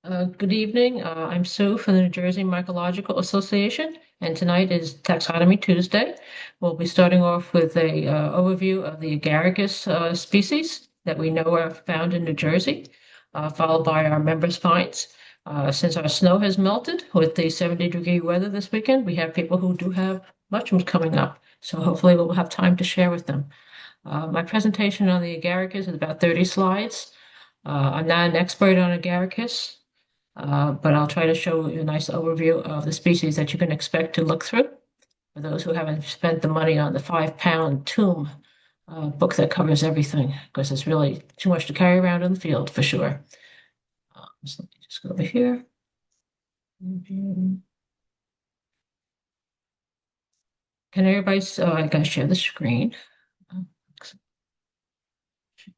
Good evening. I'm Sue from the New Jersey Mycological Association, and tonight is Taxonomy Tuesday. We'll be starting off with a overview of the Agaricus species that we know are found in New Jersey, followed by our members' finds. Since our snow has melted with the 70-degree weather this weekend, we have people who do have mushrooms coming up, so hopefully we'll have time to share with them. My presentation on the Agaricus is about 30 slides. I'm not an expert on Agaricus. But I'll try to show you a nice overview of the species that you can expect to look through for those who haven't spent the money on the 5-pound tome book that covers everything, because it's really too much to carry around in the field for sure. So let me just go over here. Can everybody, I gotta share the screen.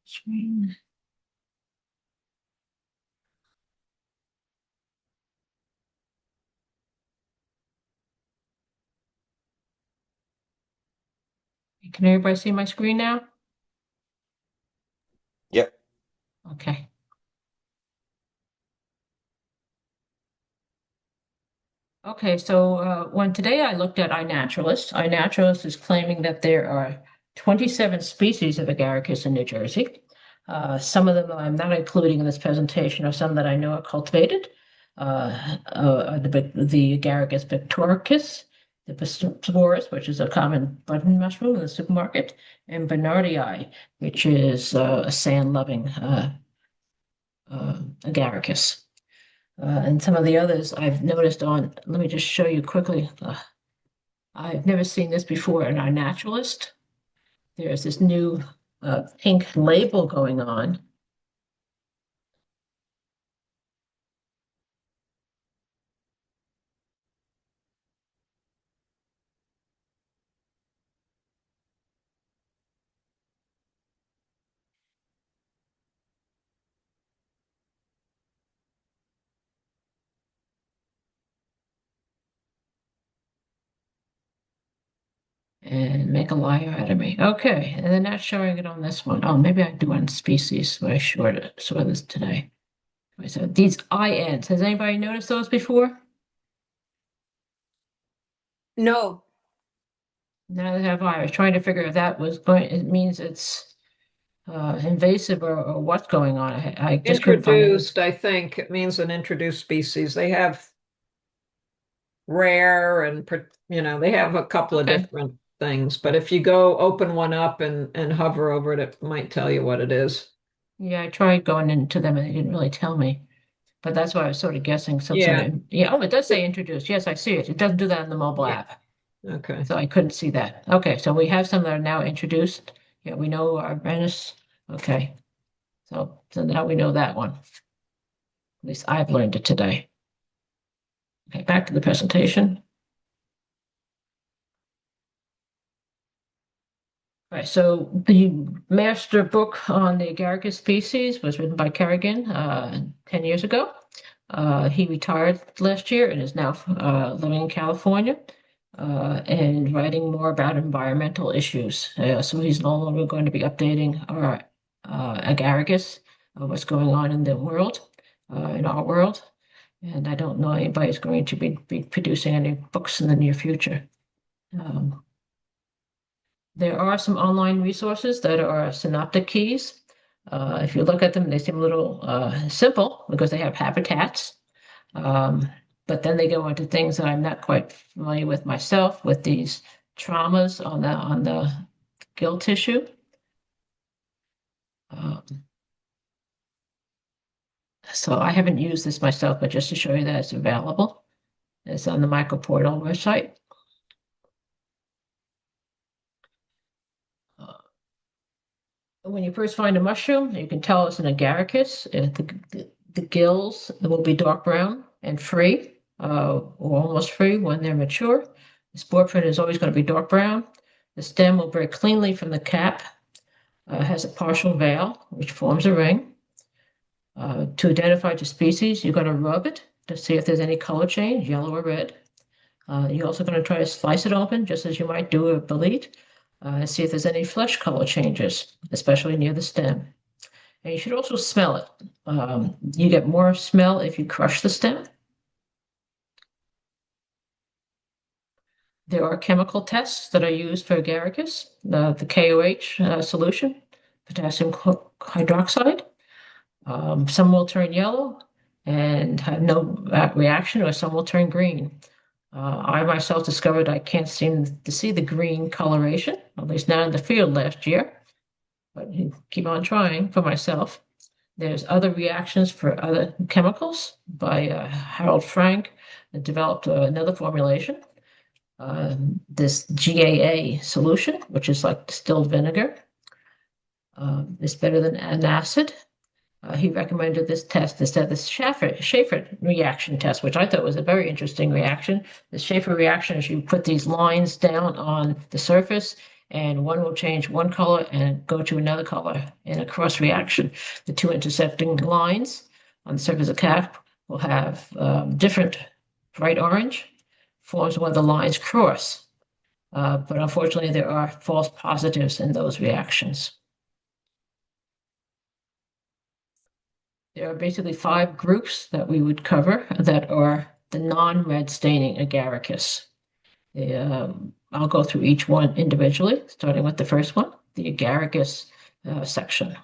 Screen. Can everybody see my screen now? Yep. Okay. Okay, so when today I looked at iNaturalist is claiming that there are 27 species of Agaricus in New Jersey. Some of them I'm not including in this presentation are some that I know are cultivated. The Agaricus bitorquis, the Bisporus, which is a common button mushroom in the supermarket, and bernardii, which is a sand-loving Agaricus. And some of the others I've noticed on, let me just show you quickly. I've never seen this before in our naturalist. There's this new pink label going on. And make a liar out of me. Okay, and they're not showing it on this one. Oh, maybe I do on species, but I saw this today. So these INs, has anybody noticed those before? No, Neither have I. I was trying to figure if that was going, it means it's invasive or what's going on. I just couldn't find it. introduced, I think it means an introduced species. They have rare and, they have a couple of Okay. different things. But if you go open one up and hover over it, it might tell you what it is. Yeah, I tried going into them and they didn't really tell me. But that's why I was sort of guessing some sort Yeah. of, yeah, oh, it does say introduced. Yes, I see it. It doesn't do that in the mobile Yeah. app. Okay. So I couldn't see that. Okay, so we have some that are now introduced. Yeah, we know arvensis. Okay. So now we know that one. At least I've learned it today. Okay, back to the presentation. All right, so the master book on the Agaricus species was written by Kerrigan 10 years ago. He retired last year and is now living in California and writing more about environmental issues. So he's no longer going to be updating our Agaricus, what's going on in the world, in our world. And I don't know anybody's going to be producing any books in the near future. There are some online resources that are synoptic keys. If you look at them, they seem a little simple because they have habitats. But then they go into things that I'm not quite familiar with myself, with these traumas on the gill tissue. So I haven't used this myself, but just to show you that it's available. It's on the MyCoPortal website. When you first find a mushroom, you can tell it's an agaricus. The gills will be dark brown and free, or almost free when they're mature. The spore print is always going to be dark brown. The stem will break cleanly from the cap, has a partial veil, which forms a ring. To identify the species, you're going to rub it to see if there's any color change, yellow or red. You're also going to try to slice it open, just as you might do a bolete, and see if there's any flesh color changes, especially near the stem. And you should also smell it. You get more smell if you crush the stem. There are chemical tests that are used for agaricus, the KOH solution, potassium hydroxide. Some will turn yellow and have no reaction, or some will turn green. I myself discovered I can't seem to see the green coloration, at least not in the field last year, but keep on trying for myself. There's other reactions for other chemicals by Harold Frank that developed another formulation. This GAA solution, which is like distilled vinegar, is better than an acid. He recommended this test instead of the Schaefer reaction test, which I thought was a very interesting reaction. The Schaefer reaction is you put these lines down on the surface, and one will change one color and go to another color in a cross reaction. The two intersecting lines on the surface of the cap will have different bright orange forms where the lines cross. But unfortunately, there are false positives in those reactions. There are basically 5 groups that we would cover that are the non-red staining agaricus. I'll go through each one individually, starting with the first one, the agaricus section.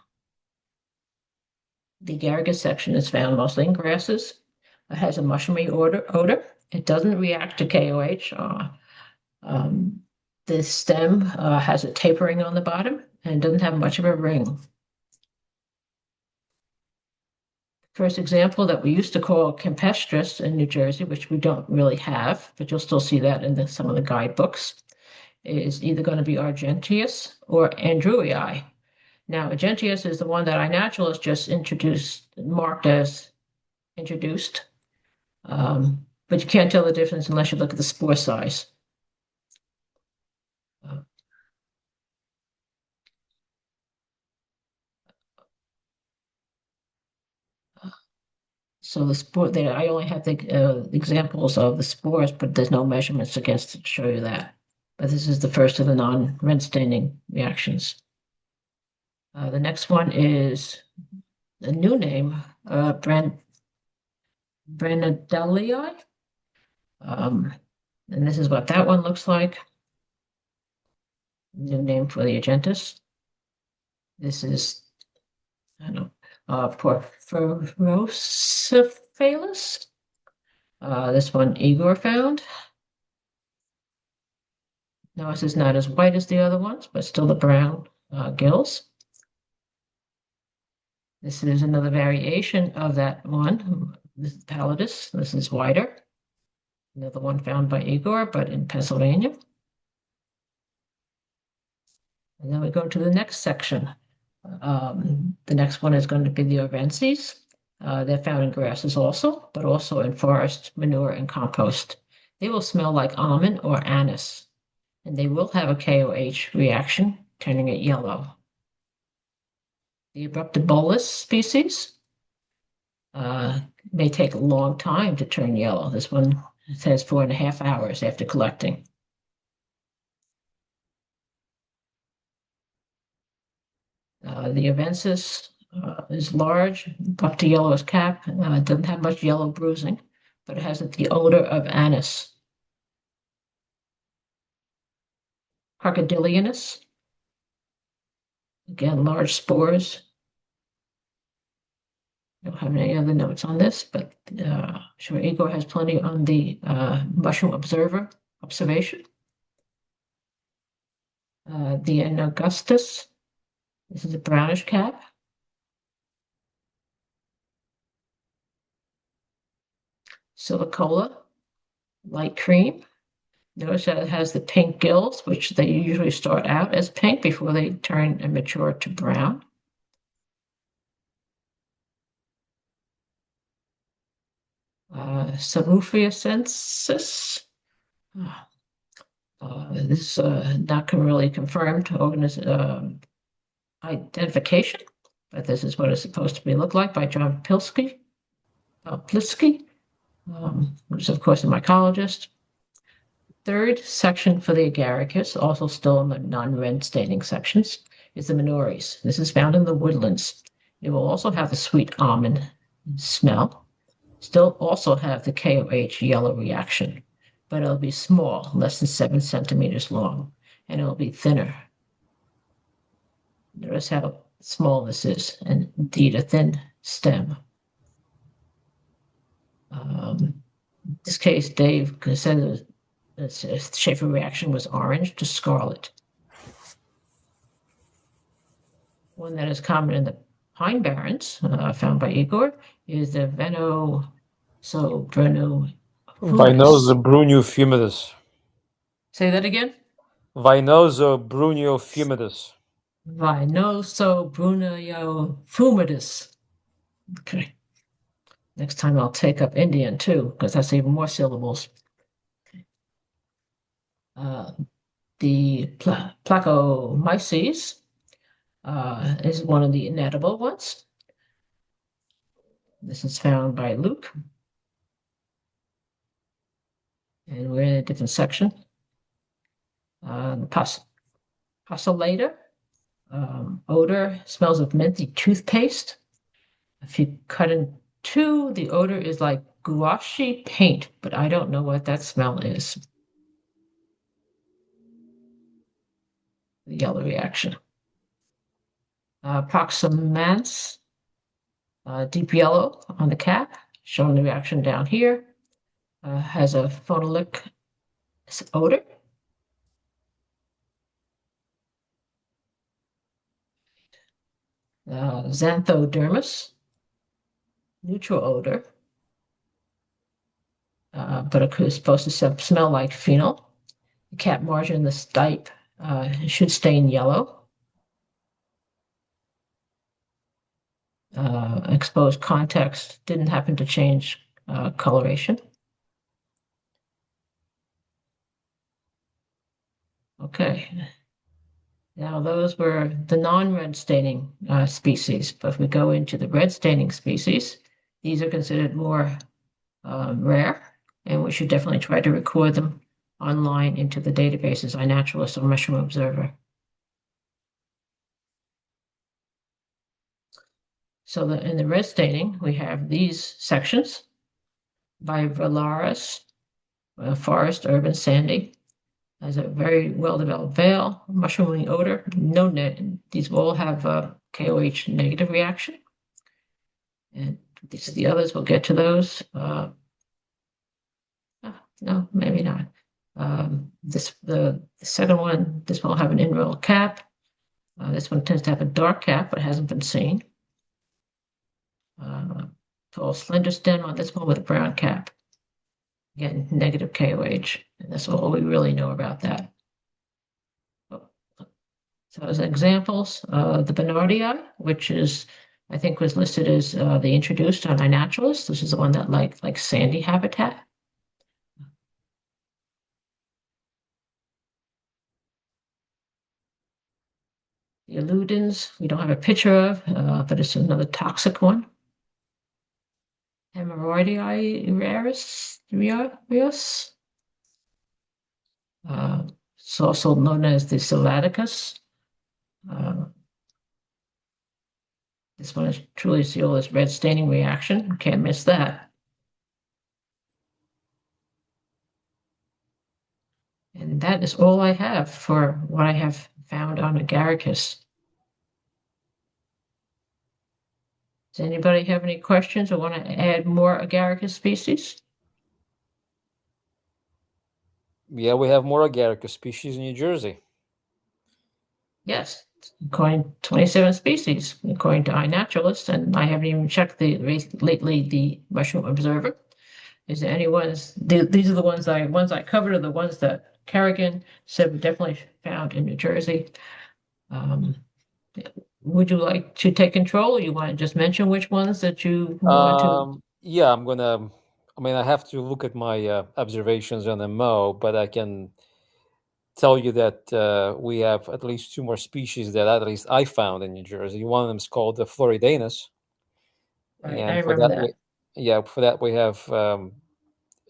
The agaricus section is found mostly in grasses. It has a mushroomy odor. It doesn't react to KOH. The stem has a tapering on the bottom and doesn't have much of a ring. First example that we used to call campestris in New Jersey, which we don't really have, but you'll still see that in some of the guidebooks, is either going to be Argentius or Andrewii. Now, Argentius is the one that iNaturalist just marked as introduced, but you can't tell the difference unless you look at the spore size. So the spore there, I only have the examples of the spores, but there's no measurements against to show you that. But this is the first of the non-red staining reactions. The next one is a new name, braendlei. And this is what that one looks like. New name for the agentis. This is, I don't know, porphyrocephalus. This one Igor found. Now this is not as white as the other ones, but still the brown gills. This is another variation of that one. This is pallidus. This is whiter. Another one found by Igor, but in Pennsylvania. And then we go to the next section. The next one is going to be the arvensis. They're found in grasses also, but also in forest, manure, and compost. They will smell like almond or anise, and they will have a KOH reaction, turning it yellow. The abruptibulbus species may take a long time to turn yellow. This one says 4.5 hours after collecting. The arvensis is large, buff to yellowish cap. It doesn't have much yellow bruising, but it has the odor of anise. Crocodilinus, again, large spores. I don't have any other notes on this, but I'm sure Igor has plenty on the mushroom observation. The naugustus. This is a brownish cap. Silvicola, light cream. Notice that it has the pink gills, which they usually start out as pink before they turn and mature to brown. Subrufescens. This is not really confirmed identification, but this is what it's supposed to look like by John Plitsky, who's of course a mycologist. Third section for the agaricus, also still in the non-red staining sections, is the minores. This is found in the woodlands. It will also have the sweet almond smell. Still also have the KOH yellow reaction, but it'll be small, less than 7 centimeters long, and it'll be thinner. Notice how small this is, and indeed a thin stem. In this case, Dave said the Schaefer reaction was orange to scarlet. One that is common in the pine barrens, found by Igor, is the vinosobrunneofumidus. Vinosobrunneofumidus. Say that again? Vinosobrunneofumidus. Vinosobrunneofumidus. Okay. Next time I'll take up Indian too, because that's even more syllables. The placomyces is one of the inedible ones. This is found by Luke. And we're in a different section. The pocillator, odor, smells of minty toothpaste. If you cut in two, the odor is like gouache paint, but I don't know what that smell is. The yellow reaction. Approximans, deep yellow on the cap, showing the reaction down here. Has a phenolic odor. Xanthodermus, neutral odor, but it is supposed to smell like phenol. The cap margin, the stipe, should stain yellow. Exposed context didn't happen to change coloration. Okay. Now those were the non-red staining species, but if we go into the red staining species, these are considered more rare, and we should definitely try to record them online into the databases, iNaturalist or Mushroom Observer. So in the red staining, we have these sections: Vivularis, forest, urban, sandy. Has a very well-developed veil, mushrooming odor. No these all have KOH negative reaction. And these are the others. We'll get to those. No, maybe not. The second one, this one will have an in-roll cap. This one tends to have a dark cap, but hasn't been seen. Tall, slender stem on this one with a brown cap. Again, negative KOH. And that's all we really know about that. So as examples, the bernardii, which is, I think was listed as the introduced on iNaturalist. This is the one that like sandy habitat. The eludens, we don't have a picture of, but it's another toxic one. Haemorrhoidarius, it's also known as the Silvicola. This one is truly sealed as red staining reaction. Can't miss that. And that is all I have for what I have found on Agaricus. Does anybody have any questions or want to add more Agaricus species? Yeah, we have more Agaricus species in New Jersey. Yes, according to 27 species, according to iNaturalist, and I haven't even checked lately the Mushroom Observer. Is there any ones? These are the ones I covered, are the ones that Kerrigan said were definitely found in New Jersey. Would you like to take control, or you want to just mention which ones that you want to? Yeah, I have to look at my observations on the MO, but I can tell you that we have at least two more species that at least I found in New Jersey. One of them is called the floridanus. Right, And I for remember that, for that we have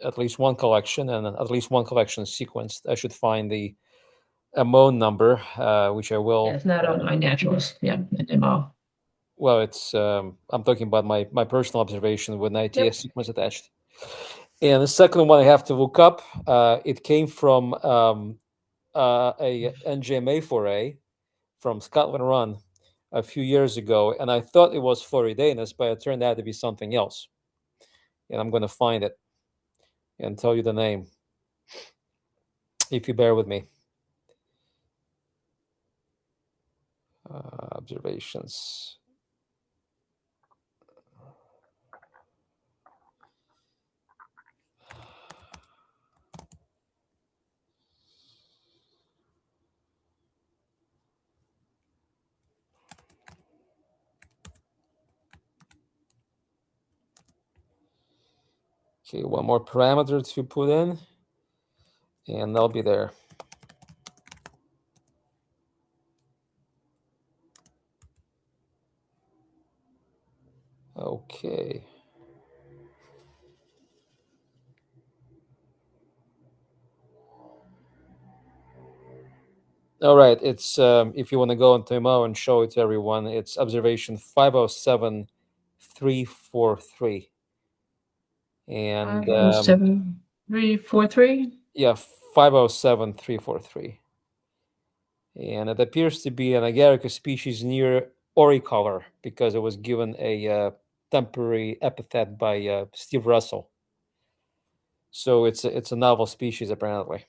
at least one collection and at least one collection sequenced. I should find the MO number, which I will. Yeah, it's not on iNaturalist. Yeah, MO. Well, it's I'm talking about my personal observation with an ITS sequence attached. And the second one I have to look up. It came from a NGMA foray from Scotland Run a few years ago, and I thought it was floridanus, but it turned out to be something else. And I'm going to find it and tell you the name, if you bear with me. Observations. Okay, one more parameter to put in, and they'll be there. Okay. All right, it's if you want to go into MO and show it to everyone, it's observation 507343. And 507,343. yeah, 507343. And it appears to be an Agaricus species near auricolor because it was given a temporary epithet by Steve Russell. So it's a novel species apparently.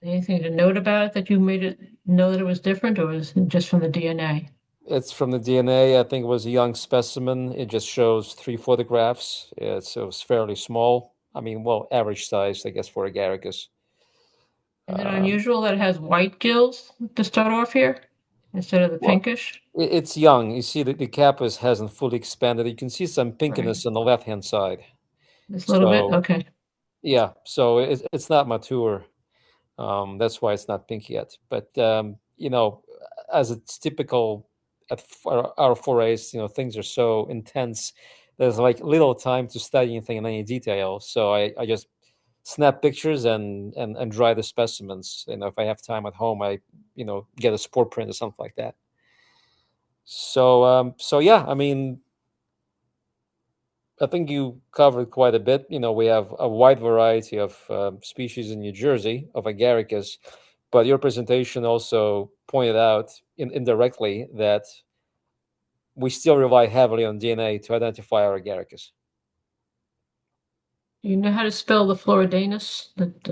Anything to note about it that you made it know that it was different, or was it just from the DNA? It's from the DNA. I think it was a young specimen. It just shows 3 photographs. It was fairly small. I mean, well, average size, I guess, for Agaricus. Is it unusual that it has white gills to start off here instead of the pinkish? It's young. You see that the capus hasn't fully expanded. You can see some pinkiness on the left-hand side. Just a little bit? Okay. Yeah, so it's not mature. That's why it's not pink yet. But, as it's typical at our forays, things are so intense. There's like little time to study anything in any detail. So I just snap pictures and dry the specimens. If I have time at home, I, get a spore print or something like that. So yeah, I mean, I think you covered quite a bit. We have a wide variety of species in New Jersey of Agaricus, but your presentation also pointed out indirectly that we still rely heavily on DNA to identify our Agaricus. Do you know how to spell the floridanus? Like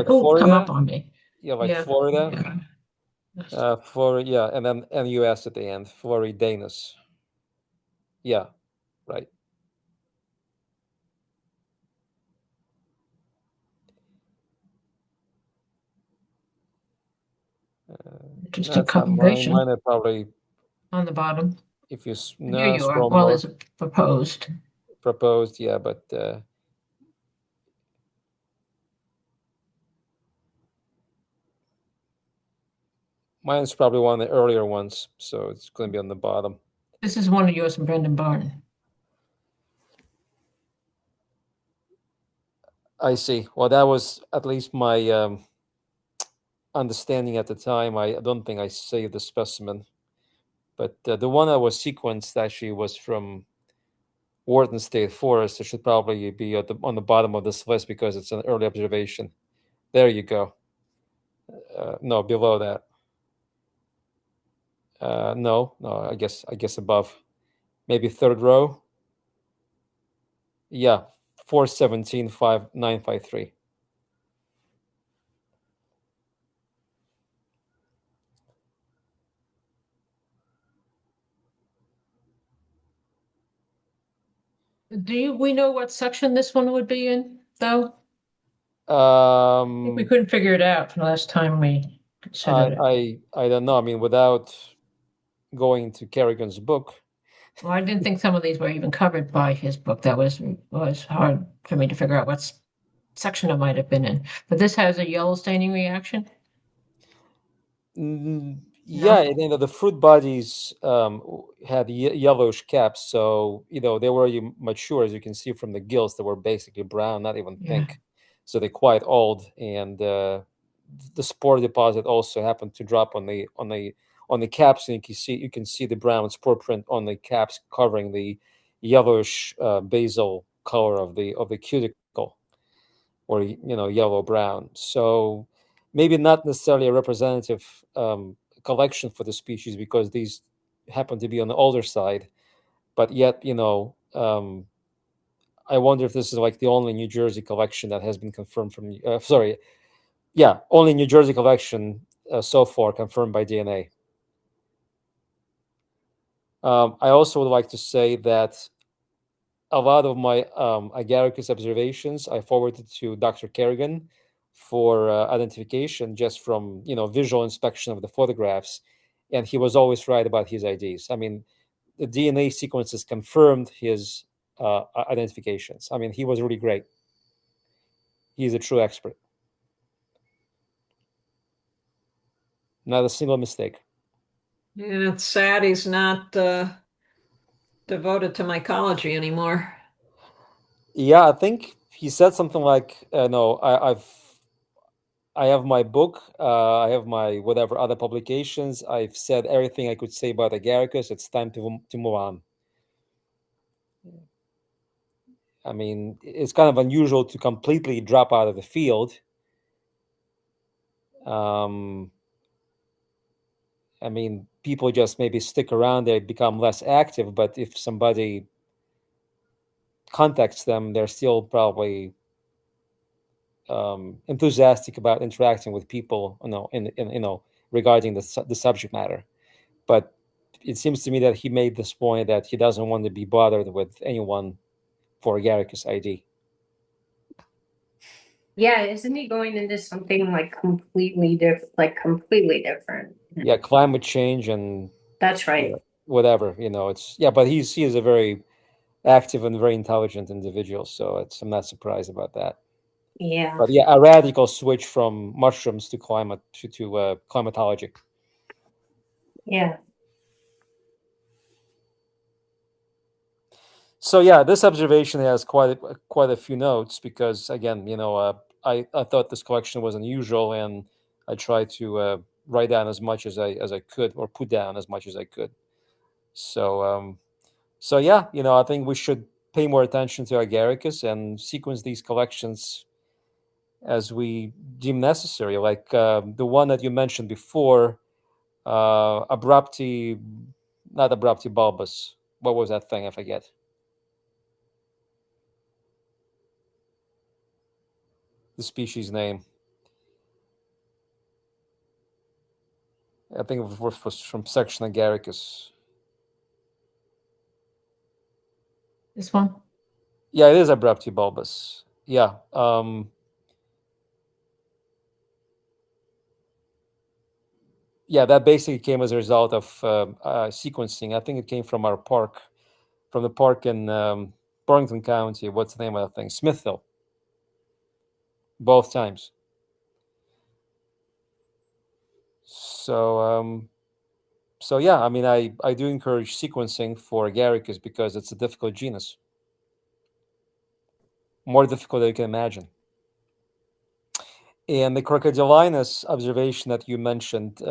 Florida? Come up on me. Yeah, like Florida. Yeah. Florida, and then NUS at the end, floridanus. Yeah, right. Interesting combination. Mine are probably on the bottom. If you Here you are. Well, it's proposed. Proposed, yeah, but mine's probably one of the earlier ones, so it's going to be on the bottom. This is one of yours from Brendan Barn. I see. Well, that was at least my understanding at the time. I don't think I saved the specimen, but the one that was sequenced actually was from Wharton State Forest. It should probably be on the bottom of this list because it's an early observation. There you go. No, below that. No, I guess above. Maybe third row. Yeah, 417,593. We know what section this one would be in, though? I think we couldn't figure it out from the last time we considered it. I don't know. I mean, without going to Kerrigan's book. Well, I didn't think some of these were even covered by his book. That was hard for me to figure out what section it might have been in. But this has a yellow staining reaction. Yeah, the fruit bodies had yellowish caps, so they were already mature, as you can see from the gills. They were basically brown, not even pink. so they're quite old, and the spore deposit also happened to drop on the caps, and you can see the brown spore print on the caps covering the yellowish basal color of the cuticle, or yellow brown. So maybe not necessarily a representative collection for the species, because these happen to be on the older side, but yet I wonder if this is like the only New Jersey collection that has been confirmed from only New Jersey collection so far confirmed by DNA. I also would like to say that a lot of my Agaricus observations I forwarded to Dr. Kerrigan for identification, just from visual inspection of the photographs, and he was always right about his IDs. I mean, the DNA sequences confirmed his identifications. I mean, he was really great. He's a true expert. Not a single mistake. And it's sad he's not devoted to mycology anymore. Yeah, I think he said something like, "No, I have my book. I have my whatever other publications. I've said everything I could say about Agaricus. It's time to move on." I mean, it's kind of unusual to completely drop out of the field. I mean, people just maybe stick around, they become less active, but if somebody contacts them, they're still probably enthusiastic about interacting with people, regarding the subject matter. But it seems to me that he made this point that he doesn't want to be bothered with anyone for Agaricus ID. Yeah, isn't he going into something like completely different, Yeah, climate change and That's right. whatever, it's but he is a very active and very intelligent individual, so I'm not surprised about that. Yeah. But yeah, a radical switch from mushrooms to climatology. Yeah. So yeah, this observation has quite a few notes, because again, I thought this collection was unusual, and I tried to write down as much as I could, or put down as much as I could. So yeah, I think we should pay more attention to Agaricus and sequence these collections as we deem necessary, like the one that you mentioned before, not abruptibulbus. What was that thing? I forget the species name. I think it was from section Agaricus. This one? Yeah, it is abruptibulbus. Yeah. Yeah, that basically came as a result of sequencing. I think it came from the park in Burlington County. What's the name of that thing? Smithville. Both times. So yeah, I mean, I do encourage sequencing for Agaricus, because it's a difficult genus, more difficult than you can imagine. And the crocodilinus observation that you mentioned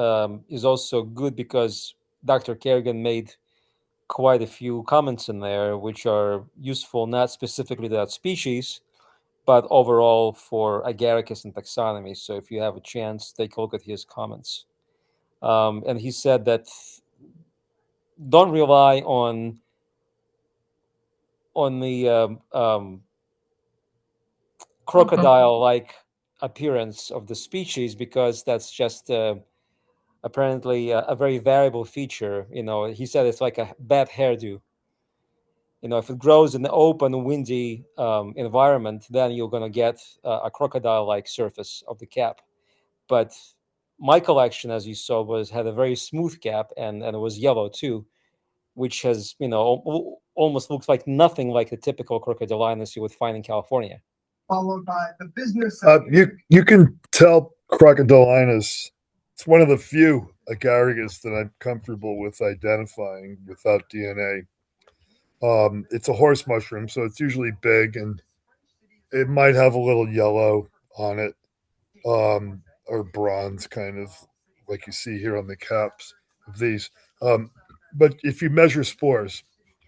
is also good, because Dr. Kerrigan made quite a few comments in there, which are useful not specifically to that species, but overall for Agaricus and taxonomy. So if you have a chance, take a look at his comments. And he said that don't rely on the crocodile-like appearance of the species, because that's just apparently a very variable feature. He said it's like a bad hairdo. If it grows in an open, windy environment, then you're going to get a crocodile-like surface of the cap. But my collection, as you saw, had a very smooth cap, and it was yellow too, which has almost looks like nothing like the typical crocodilinus you would find in California. Followed by the business. You can tell crocodilinus. It's one of the few Agaricus that I'm comfortable with identifying without DNA. It's a horse mushroom, so it's usually big, and it might have a little yellow on it, or bronze, kind of like you see here on the caps of these. But if you measure spores,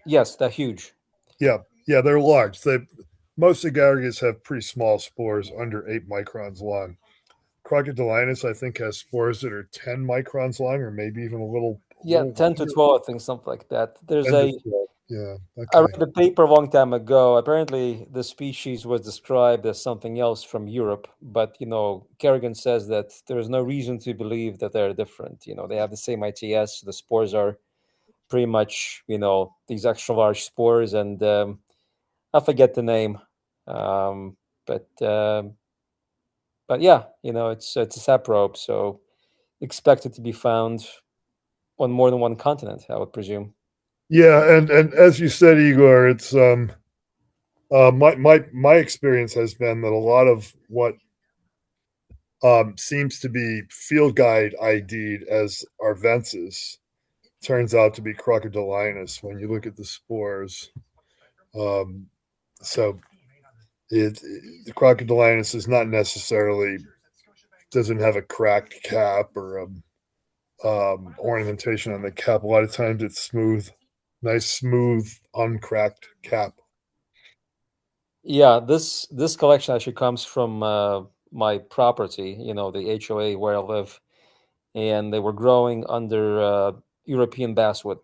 Yes, they're huge. yeah, they're large. Most agaricus have pretty small spores, under 8 microns long. Crocodilinus, I think, has spores that are 10 microns long, or maybe even a little. Yeah, 10 to longer. 12, I think, something like that. There's 10 a to 12. Yeah. I Okay. read a paper a long time ago. Apparently, the species was described as something else from Europe, but Kerrigan says that there is no reason to believe that they're different. They have the same ITS. The spores are pretty much, these extra large spores, and I forget the name, um, but yeah, it's a saprobe, so expected to be found on more than one continent, I would presume. Yeah, and as you said, Igor, it's my experience has been that a lot of what seems to be field guide ID'd as arvensis turns out to be crocodilinus when you look at the spores. So the crocodilinus is not necessarily, doesn't have a cracked cap or ornamentation on the cap. A lot of times it's smooth, nice, smooth, uncracked cap. Yeah, this collection actually comes from my property, the HOA where I live, and they were growing under European basswood.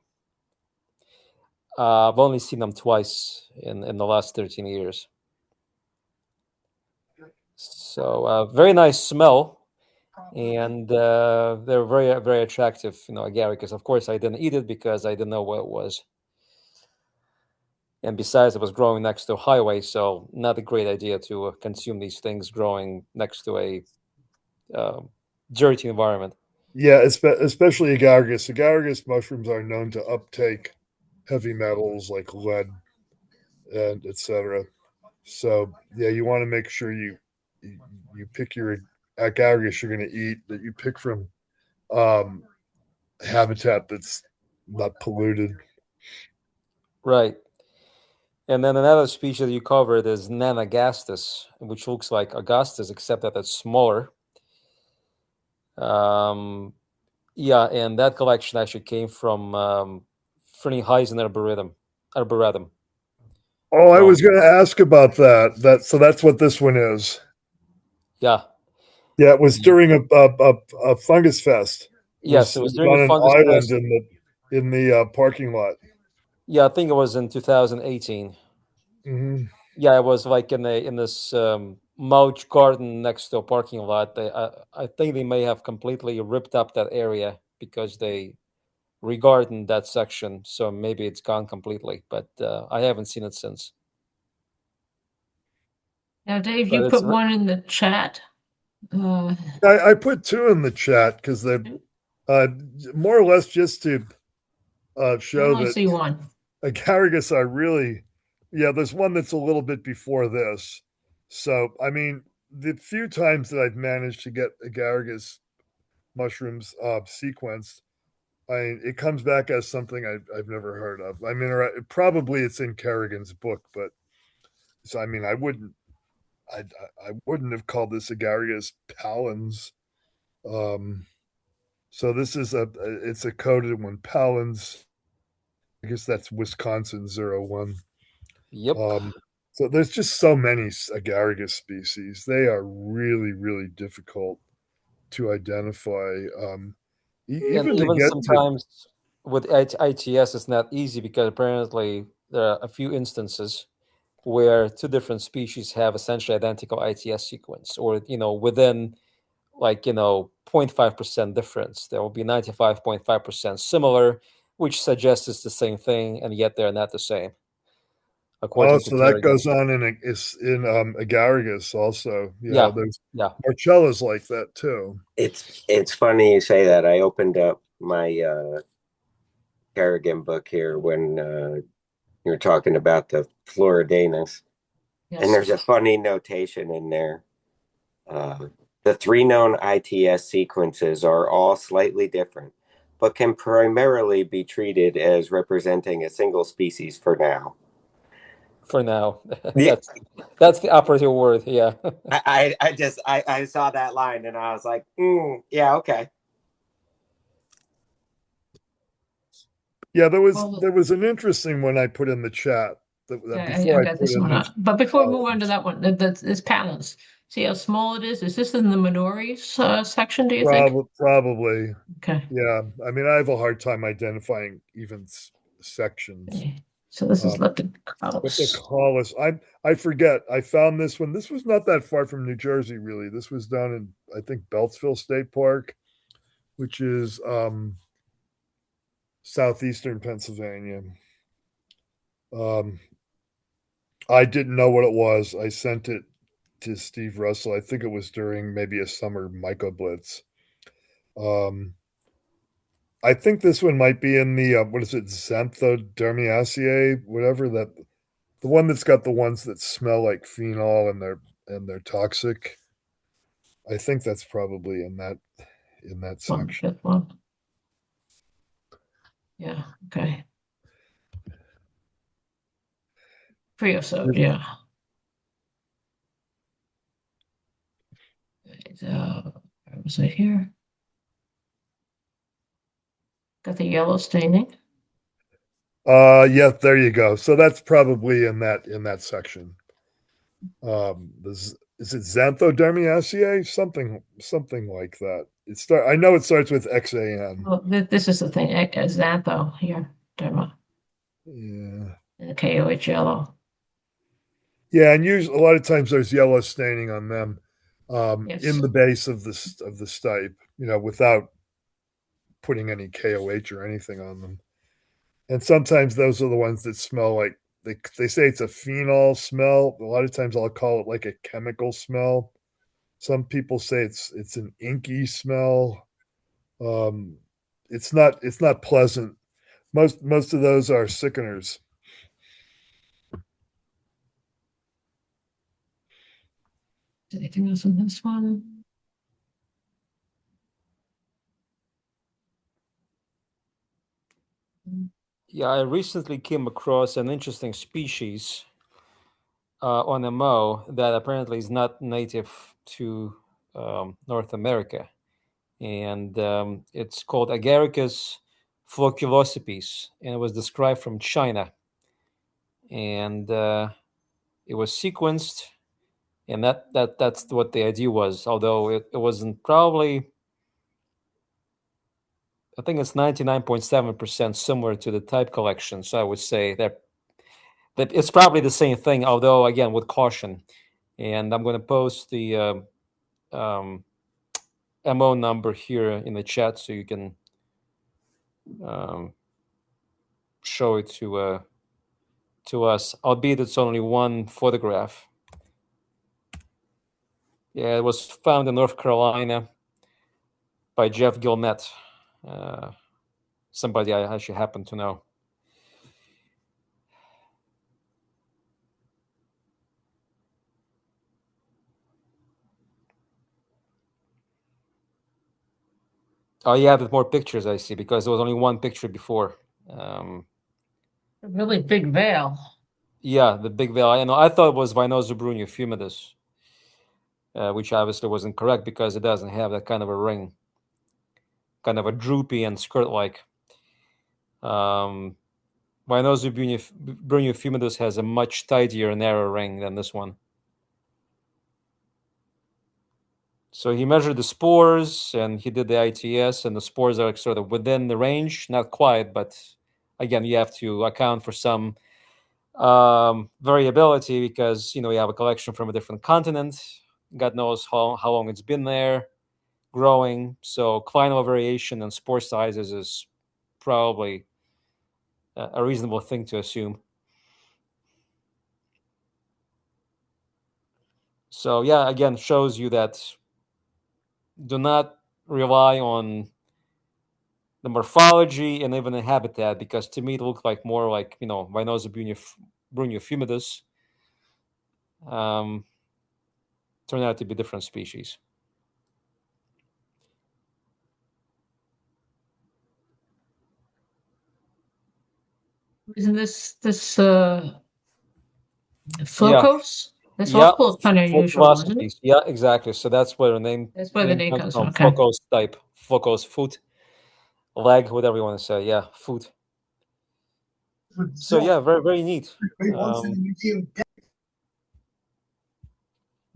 I've only seen them twice in the last 13 years. So very nice smell, and they're very, very attractive, agaricus. Of course, I didn't eat it because I didn't know what it was. And besides, it was growing next to a highway, so not a great idea to consume these things growing next to a dirty environment. Yeah, especially agaricus. Agaricus mushrooms are known to uptake heavy metals like lead and etc. So yeah, you want to make sure you pick your agaricus you're going to eat, that you pick from habitat that's not polluted. Right. And then another species that you covered is naugustus, which looks like Augustus, except that it's smaller. Yeah, and that collection actually came from Ferneyheisen Arboretum. Oh, I was going to ask about that. So that's what this one is. Yeah. Yeah, it was during a fungus fest. Yes, it was during on a an fungus island fest. in the parking lot. Yeah, I think it was in 2018. Mm-hmm. Yeah, it was like in this mulch garden next to a parking lot. I think they may have completely ripped up that area because they regardened that section. So maybe it's gone completely, but I haven't seen it since. Now, Dave, But you it's put one in the chat. I put 2 in the chat because they're more or less just to show I that see one. agaricus are really, yeah, there's one that's a little bit before this. So, I mean, the few times that I've managed to get agaricus mushrooms sequenced, it comes back as something I've never heard of. I mean, probably it's in Kerrigan's book, but so I mean, I wouldn't have called this agaricus pallens. So this is it's a coded one, pallens. I guess that's Wisconsin 01. Yep. So there's just so many agaricus species. They are really, really difficult to identify. Even sometimes with ITS, it's not easy because apparently there are a few instances where 2 different species have essentially identical ITS sequence, or within 0.5% difference. There will be 95.5% similar, which suggests it's the same thing, and yet they're not the same. So that goes on in agaricus also. Yeah, there's Marcella's like that too. It's funny you say that. I opened up my Kerrigan book here when you're talking about the floridanus, and there's a funny notation in there. The 3 known ITS sequences are all slightly different, but can primarily be treated as representing a single species for now. for now. Yeah. That's the operative word. Yeah. I saw that line and I was like, yeah, okay. Yeah, there was an interesting one I put in the chat Yeah, before I I got put this in one the up. But before we move on to that one, it's patterns. See how small it is? Is this in the minorities section, do you think? probably. Okay. Yeah, I mean, I have a hard time identifying even sections. Okay. So this is But the leptocaulis. Collis, I forget. I found this one. This was not that far from New Jersey, really. This was down in, I think, Beltsville State Park, which is southeastern Pennsylvania. I didn't know what it was. I sent it to Steve Russell. I think it was during maybe a summer Myco Blitz. I think this one might be in the what is it, xanthodermus, whatever that, the one that's got the ones that smell like phenol and they're toxic. I think that's probably in that section. Fifth one. Yeah. Okay. Creosote. Yeah. Where was it here? Got the yellow staining. Yeah, there you go. So that's probably in that section. Is it xanthodermus? Something like that. I know it starts with XAN. Well, this is the thing. Xantho here. Derma. Yeah. And KOH yellow. Yeah, and usually a lot of times there's yellow staining on them Yes. in the base of the stipe, without putting any KOH or anything on them. And sometimes those are the ones that smell like they say it's a phenol smell. A lot of times I'll call it like a chemical smell. Some people say it's an inky smell. It's not pleasant. Most of those are sickeners. Anything else on this one? Yeah, I recently came across an interesting species on a MO that apparently is not native to North America. And it's called Agaricus flocculosipes, and it was described from China. And it was sequenced, and that's what the idea was, although it wasn't probably, I think it's 99.7% similar to the type collection. So I would say that it's probably the same thing, although again with caution. And I'm going to post the MO number here in the chat so you can show it to us, albeit it's only one photograph. Yeah, it was found in North Carolina by Jeff Gilmet, somebody I actually happen to know. Oh, yeah, there's more pictures I see because there was only one picture before. A really big veil. Yeah, the big veil. I thought it was vinosobrunneofumidus, which obviously wasn't correct because it doesn't have that kind of a ring, kind of a droopy and skirt-like. Vinosobrunneofumidus has a much tidier, narrow ring than this one. So he measured the spores and he did the ITS, and the spores are sort of within the range, not quite, but again, you have to account for some variability because you have a collection from a different continent. God knows how long it's been there growing. So clinal variation and spore sizes is probably a reasonable thing to assume. So yeah, again, shows you that do not rely on the morphology and even the habitat, because to me it looked like more like Vinosobrunneofumidus turned out to be different species. Isn't this Flocos? This Yeah, also is kind of unusual, isn't it? philosophies. Yeah, exactly. So that's where the name That's where the name comes comes from. from. Okay. Flocos type, flocos foot, leg, whatever you want to say. Yeah, foot. So yeah, very very neat.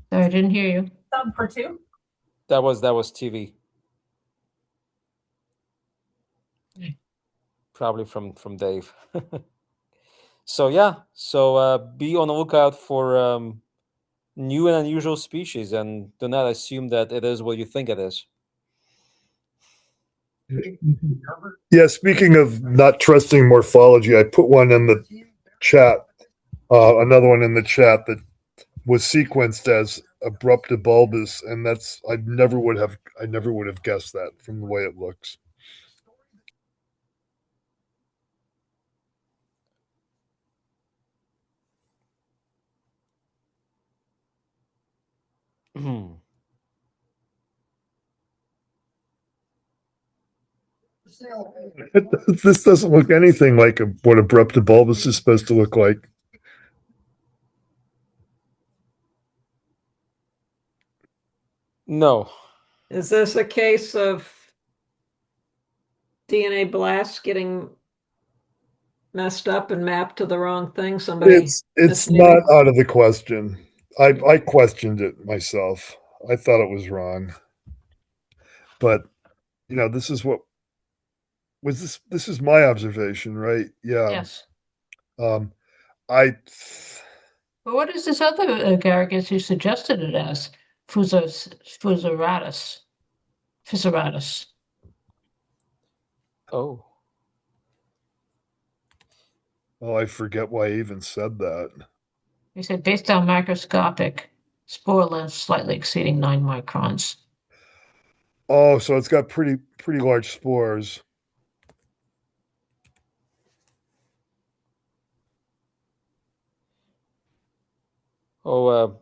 Sorry, I didn't hear you. For two? That was TV. Probably from Dave. So yeah, so be on the lookout for new and unusual species, and do not assume that it is what you think it is. Yeah, speaking of not trusting morphology, I put one in the chat, another one in the chat that was sequenced as abruptibulbus, and that's I never would have guessed that from the way it looks. This doesn't look anything like what abruptibulbus is supposed to look like. No. Is this a case of DNA blasts getting messed up and mapped to the wrong thing? Somebody It's not out of the question. I questioned it myself. I thought it was wrong. But this is what was this is my observation, right? Yeah. Yes. I But what is this other Agaricus who suggested it as? Fusaratus. Fusaratus. Oh. Oh, I forget why I even said that. He said based on microscopic spore length slightly exceeding 9 microns. Oh, so it's got pretty large spores. Oh,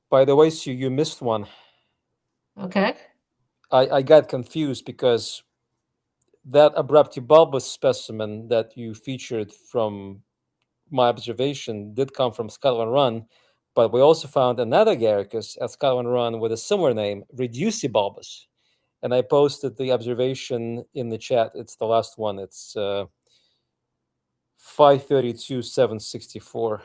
by the way, Sue, you missed one. Okay. I got confused because that abruptibulbus specimen that you featured from my observation did come from Scotland Run, but we also found another Agaricus at Scotland Run with a similar name, reducibulbus. And I posted the observation in the chat. It's the last one. It's 532,764.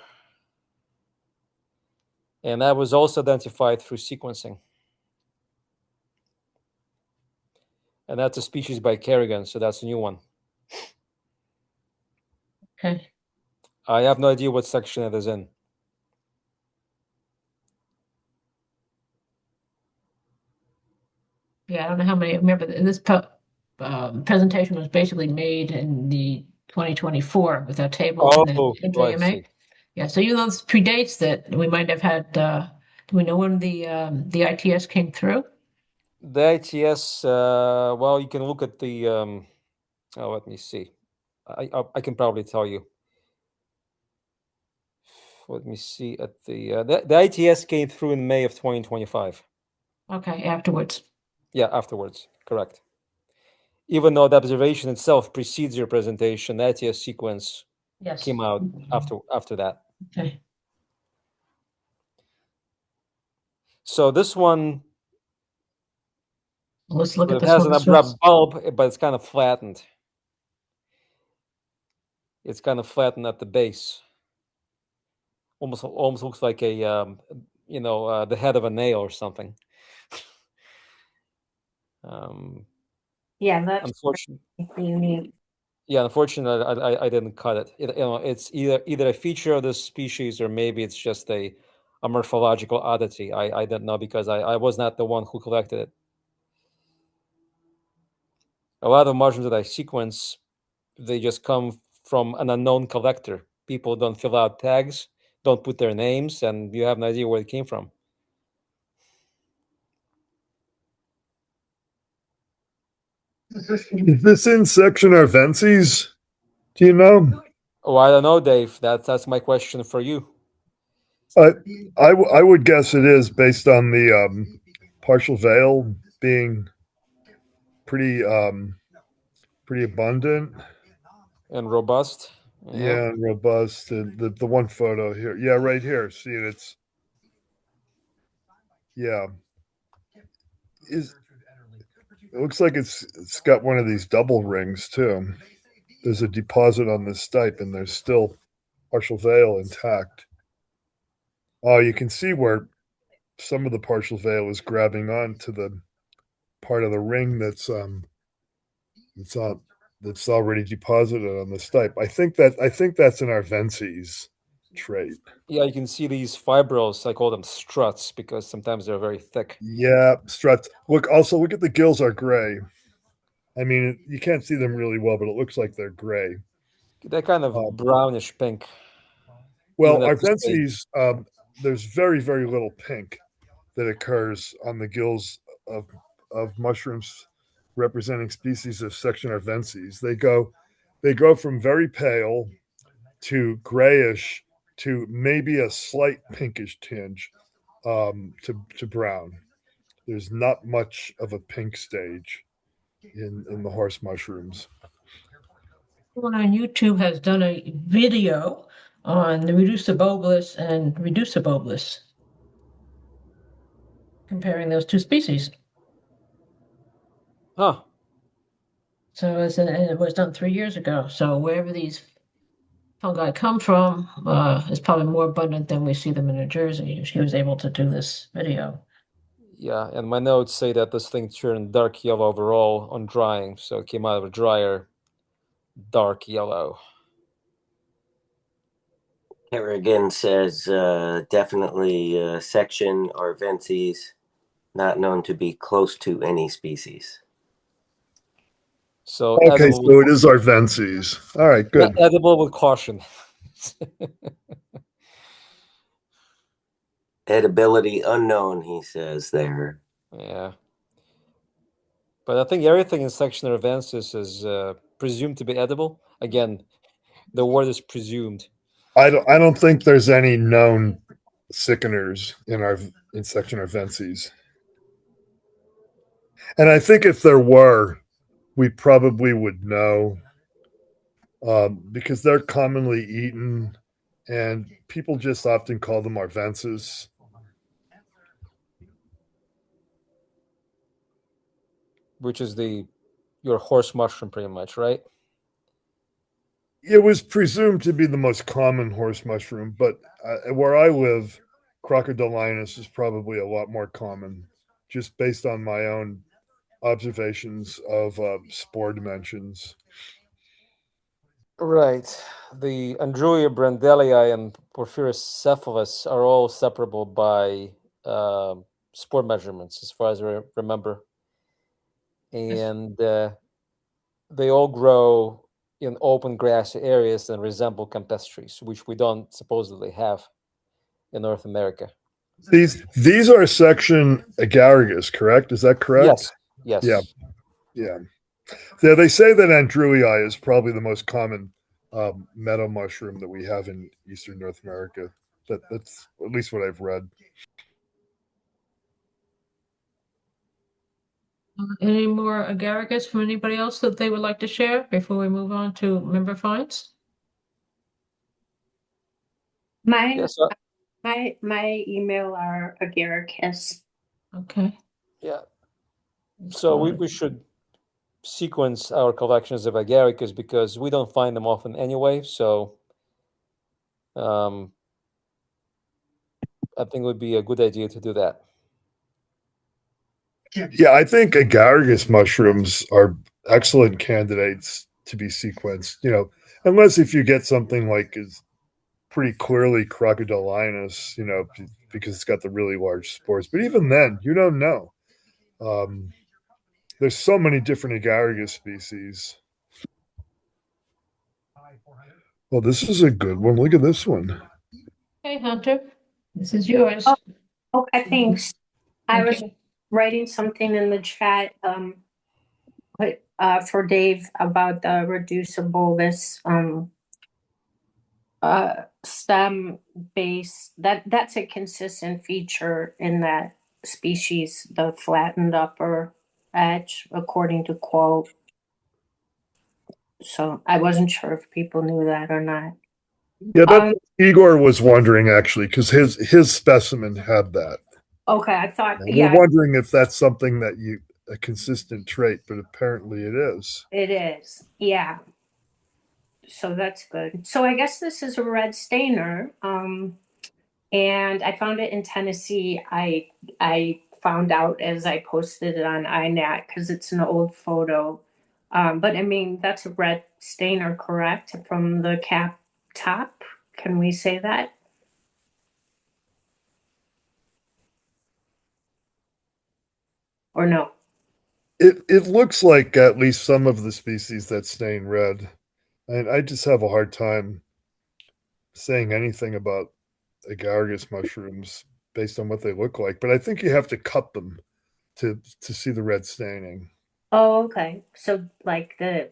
And that was also identified through sequencing. And that's a species by Kerrigan, so that's a new one. Okay. I have no idea what section it is in. Yeah, I don't know how many. Remember, this presentation was basically made in the 2024 with that table in the Oh, I NJMA. see. Yeah, so even though this predates that, we might have had. Do we know when the ITS came through? The ITS, well, you can look at the, let me see. I can probably tell you. Let me see at the ITS came through in May of 2025. Okay, afterwards. Yeah, afterwards, correct. Even though the observation itself precedes your presentation, the ITS sequence Yes. came out after that. Okay. So this one, Let's look at it this has one an first. abrupt bulb, but it's kind of flattened. It's kind of flattened at the base. Almost looks like a the head of a nail or something. Yeah, that's Unfortunately, unique. yeah, unfortunately, I didn't cut it. It's either a feature of this species or maybe it's just a morphological oddity. I don't know because I was not the one who collected it. A lot of mushrooms that I sequence, they just come from an unknown collector. People don't fill out tags, don't put their names, and you have no idea where it came from. Is this in section arvensis? Do you know? Oh, I don't know, Dave. That's my question for you. I would guess it is based on the partial veil being pretty abundant And robust. Yeah, and robust. And the one photo here. Yeah, right here. See it? It's yeah. It looks like it's got one of these double rings too. There's a deposit on the stipe, and there's still partial veil intact. Oh, you can see where some of the partial veil is grabbing on to the part of the ring that's that's already deposited on the stipe. I think that's an arvensis trait. Yeah, you can see these fibrils. I call them struts because sometimes they're very thick. Yeah, struts. Look at the gills are gray. I mean, you can't see them really well, but it looks like they're gray. They're kind of brownish pink. Well, even at this stage. arvensis, there's very, very little pink that occurs on the gills of mushrooms representing species of section arvensis. They go from very pale to grayish to maybe a slight pinkish tinge to brown. There's not much of a pink stage in the horse mushrooms. Someone on YouTube has done a video on the reducibulbus and reducibulbus, comparing those two species. Huh. So it was done 3 years ago. So wherever these fungi come from is probably more abundant than we see them in New Jersey. She was able to do this video. Yeah, and my notes say that this thing turned dark yellow overall on drying, so it came out of a drier dark yellow. Kerrigan says definitely section arvensis, not known to be close to any species. So okay, so it is arvensis. All right, good. Yeah, edible with caution. Edibility unknown, he says there. Yeah. But I think everything in section arvensis is presumed to be edible. Again, the word is presumed. I don't think there's any known sickeners in section arvensis. And I think if there were, we probably would know because they're commonly eaten, and people just often call them arvensis. Which is your horse mushroom, pretty much, right? It was presumed to be the most common horse mushroom, but where I live, crocodilinus is probably a lot more common, just based on my own observations of spore dimensions. Right. The Andruia, braendlei, and porphyrocephalus are all separable by spore measurements, as far as I remember. And they all grow in open grassy areas and resemble campestris, which we don't supposedly have in North America. These are section agaricus, correct? Is that correct? Yes. Yeah. They say that Andruii is probably the most common meadow mushroom that we have in Eastern North America. That's at least what I've read. Any more agaricus from anybody else that they would like to share before we move on to member finds? My Yes. my email are Agaricus. Okay. Yeah. So we should sequence our collections of agaricus because we don't find them often anyway. So I think it would be a good idea to do that. Yeah, I think agaricus mushrooms are excellent candidates to be sequenced. Unless if you get something like is pretty clearly crocodilinus, because it's got the really large spores. But even then, you don't know. There's so many different agaricus species. Well, this is a good one. Look at this one. Hey, Hunter, this is yours. Oh, okay, thanks. I was Okay. writing something in the chat for Dave about the reducibulbus stem base. That's a consistent feature in that species, the flattened upper edge, according to quote. So I wasn't sure if people knew that or not. Yeah, that's what Igor was wondering actually, because his specimen had that. Okay, I thought, And yeah, we're wondering if that's something that a consistent trait, but apparently it is. it is. Yeah. So that's good. So I guess this is a red stainer. And I found it in Tennessee. I found out as I posted it on iNat because it's an old photo. But I mean, that's a red stainer, correct? From the cap top. Can we say that? Or no? It looks like at least some of the species that stain red. And I just have a hard time saying anything about agaricus mushrooms based on what they look like. But I think you have to cut them to see the red staining. Oh, okay. So like the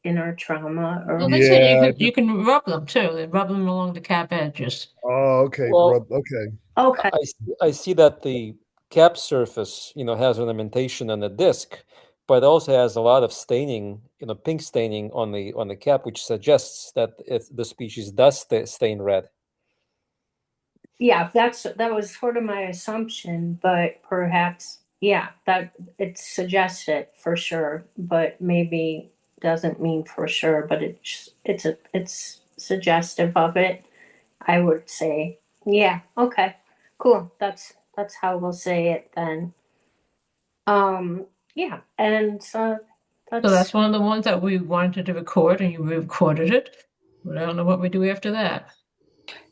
inner trauma or Well, they said Yeah. you can rub them too. They rub them along the cap edges. Oh, okay. Well, Okay. okay. I see that the cap surface, has ornamentation on the disc, but it also has a lot of staining, pink staining on the cap, which suggests that the species does stain red. Yeah, that was sort of my assumption, but perhaps, yeah, that it suggests it for sure, but maybe doesn't mean for sure, but it's suggestive of it, I would say. Yeah, okay. Cool. That's how we'll say it then. Yeah, and So that's that's one of the ones that we wanted to record, and you recorded it. But I don't know what we do after that.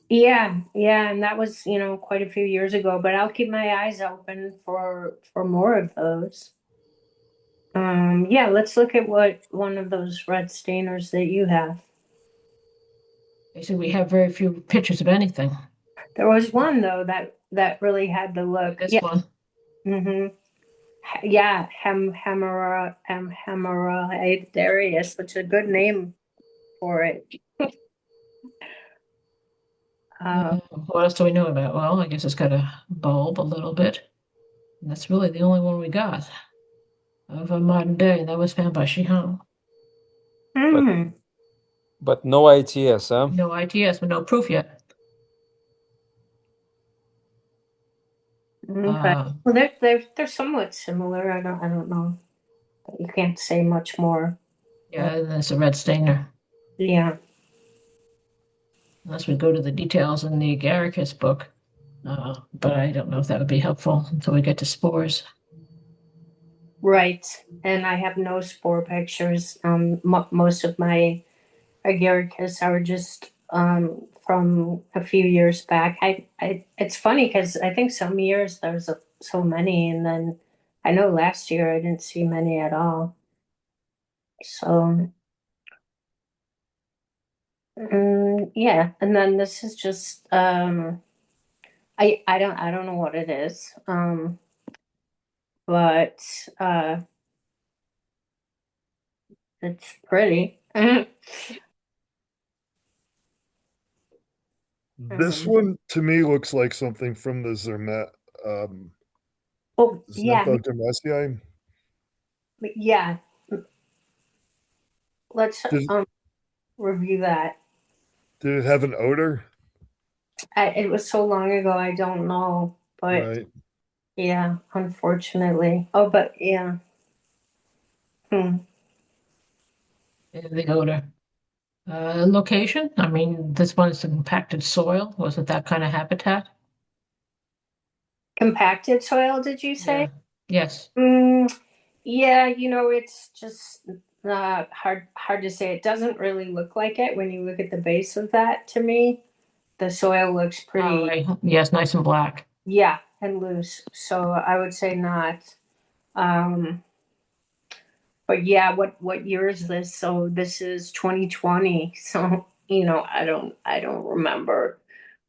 yeah, yeah, and that was, quite a few years ago, but I'll keep my eyes open for more of those. Yeah, let's look at what one of those red stainers that you have. They said we have very few pictures of anything. There was one though that really had the look. This Yeah. one. Mm-hmm. Yeah, haemorrhoidarius, which is a good name for it. What else do we know about? Well, I guess it's got a bulb a little bit. And that's really the only one we got of a modern day. That was found by Shihan. Hmm. But no ITS, huh? No ITS, but no proof yet. Okay. Well, they're somewhat similar. I don't know. You can't say much more. Yeah, and it's a red stainer. Yeah. Unless we go to the details in the Agaricus book. But I don't know if that would be helpful until we get to spores. Right. And I have no spore pictures. Most of my Agaricus are just from a few years back. It's funny because I think some years there's so many, and then I know last year I didn't see many at all. So yeah, and then this is just I don't know what it is, but it's pretty. This one to me looks like something from the Oh yeah, xanthodermus. yeah. Let's Did, review that. did it have an odor? It was so long ago, I don't know, but Right. yeah, unfortunately. Oh, but yeah. Hmm. The odor. Location? I mean, this one is compacted soil. Was it that kind of habitat? Compacted soil, did you Yeah. say? Yes. Yeah, it's just hard to say. It doesn't really look like it when you look at the base of that to me. The soil looks Oh, pretty, right. Yes, nice and black. yeah, and loose. So I would say not. Um, but yeah, what year is this? So this is 2020. So, I don't remember,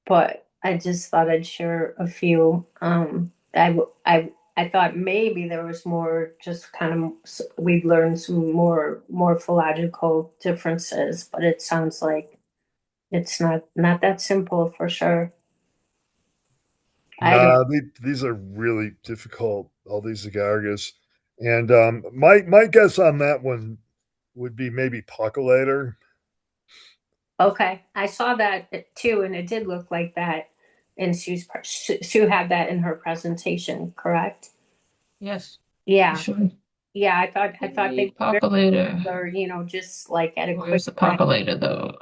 but I just thought I'd share a few. I thought maybe there was more, just kind of we'd learned some more morphological differences, but it sounds like it's not that simple for sure. I don't. Nah, these are really difficult, all these agaricus. And my guess on that one would be maybe pocillator. Okay, I saw that too, and it did look like that. And Sue had that in her presentation, correct? Yes. Yeah, Sure. yeah. I thought they were Pocillator. similar, just like at a quick Where's the glance. pocillator though?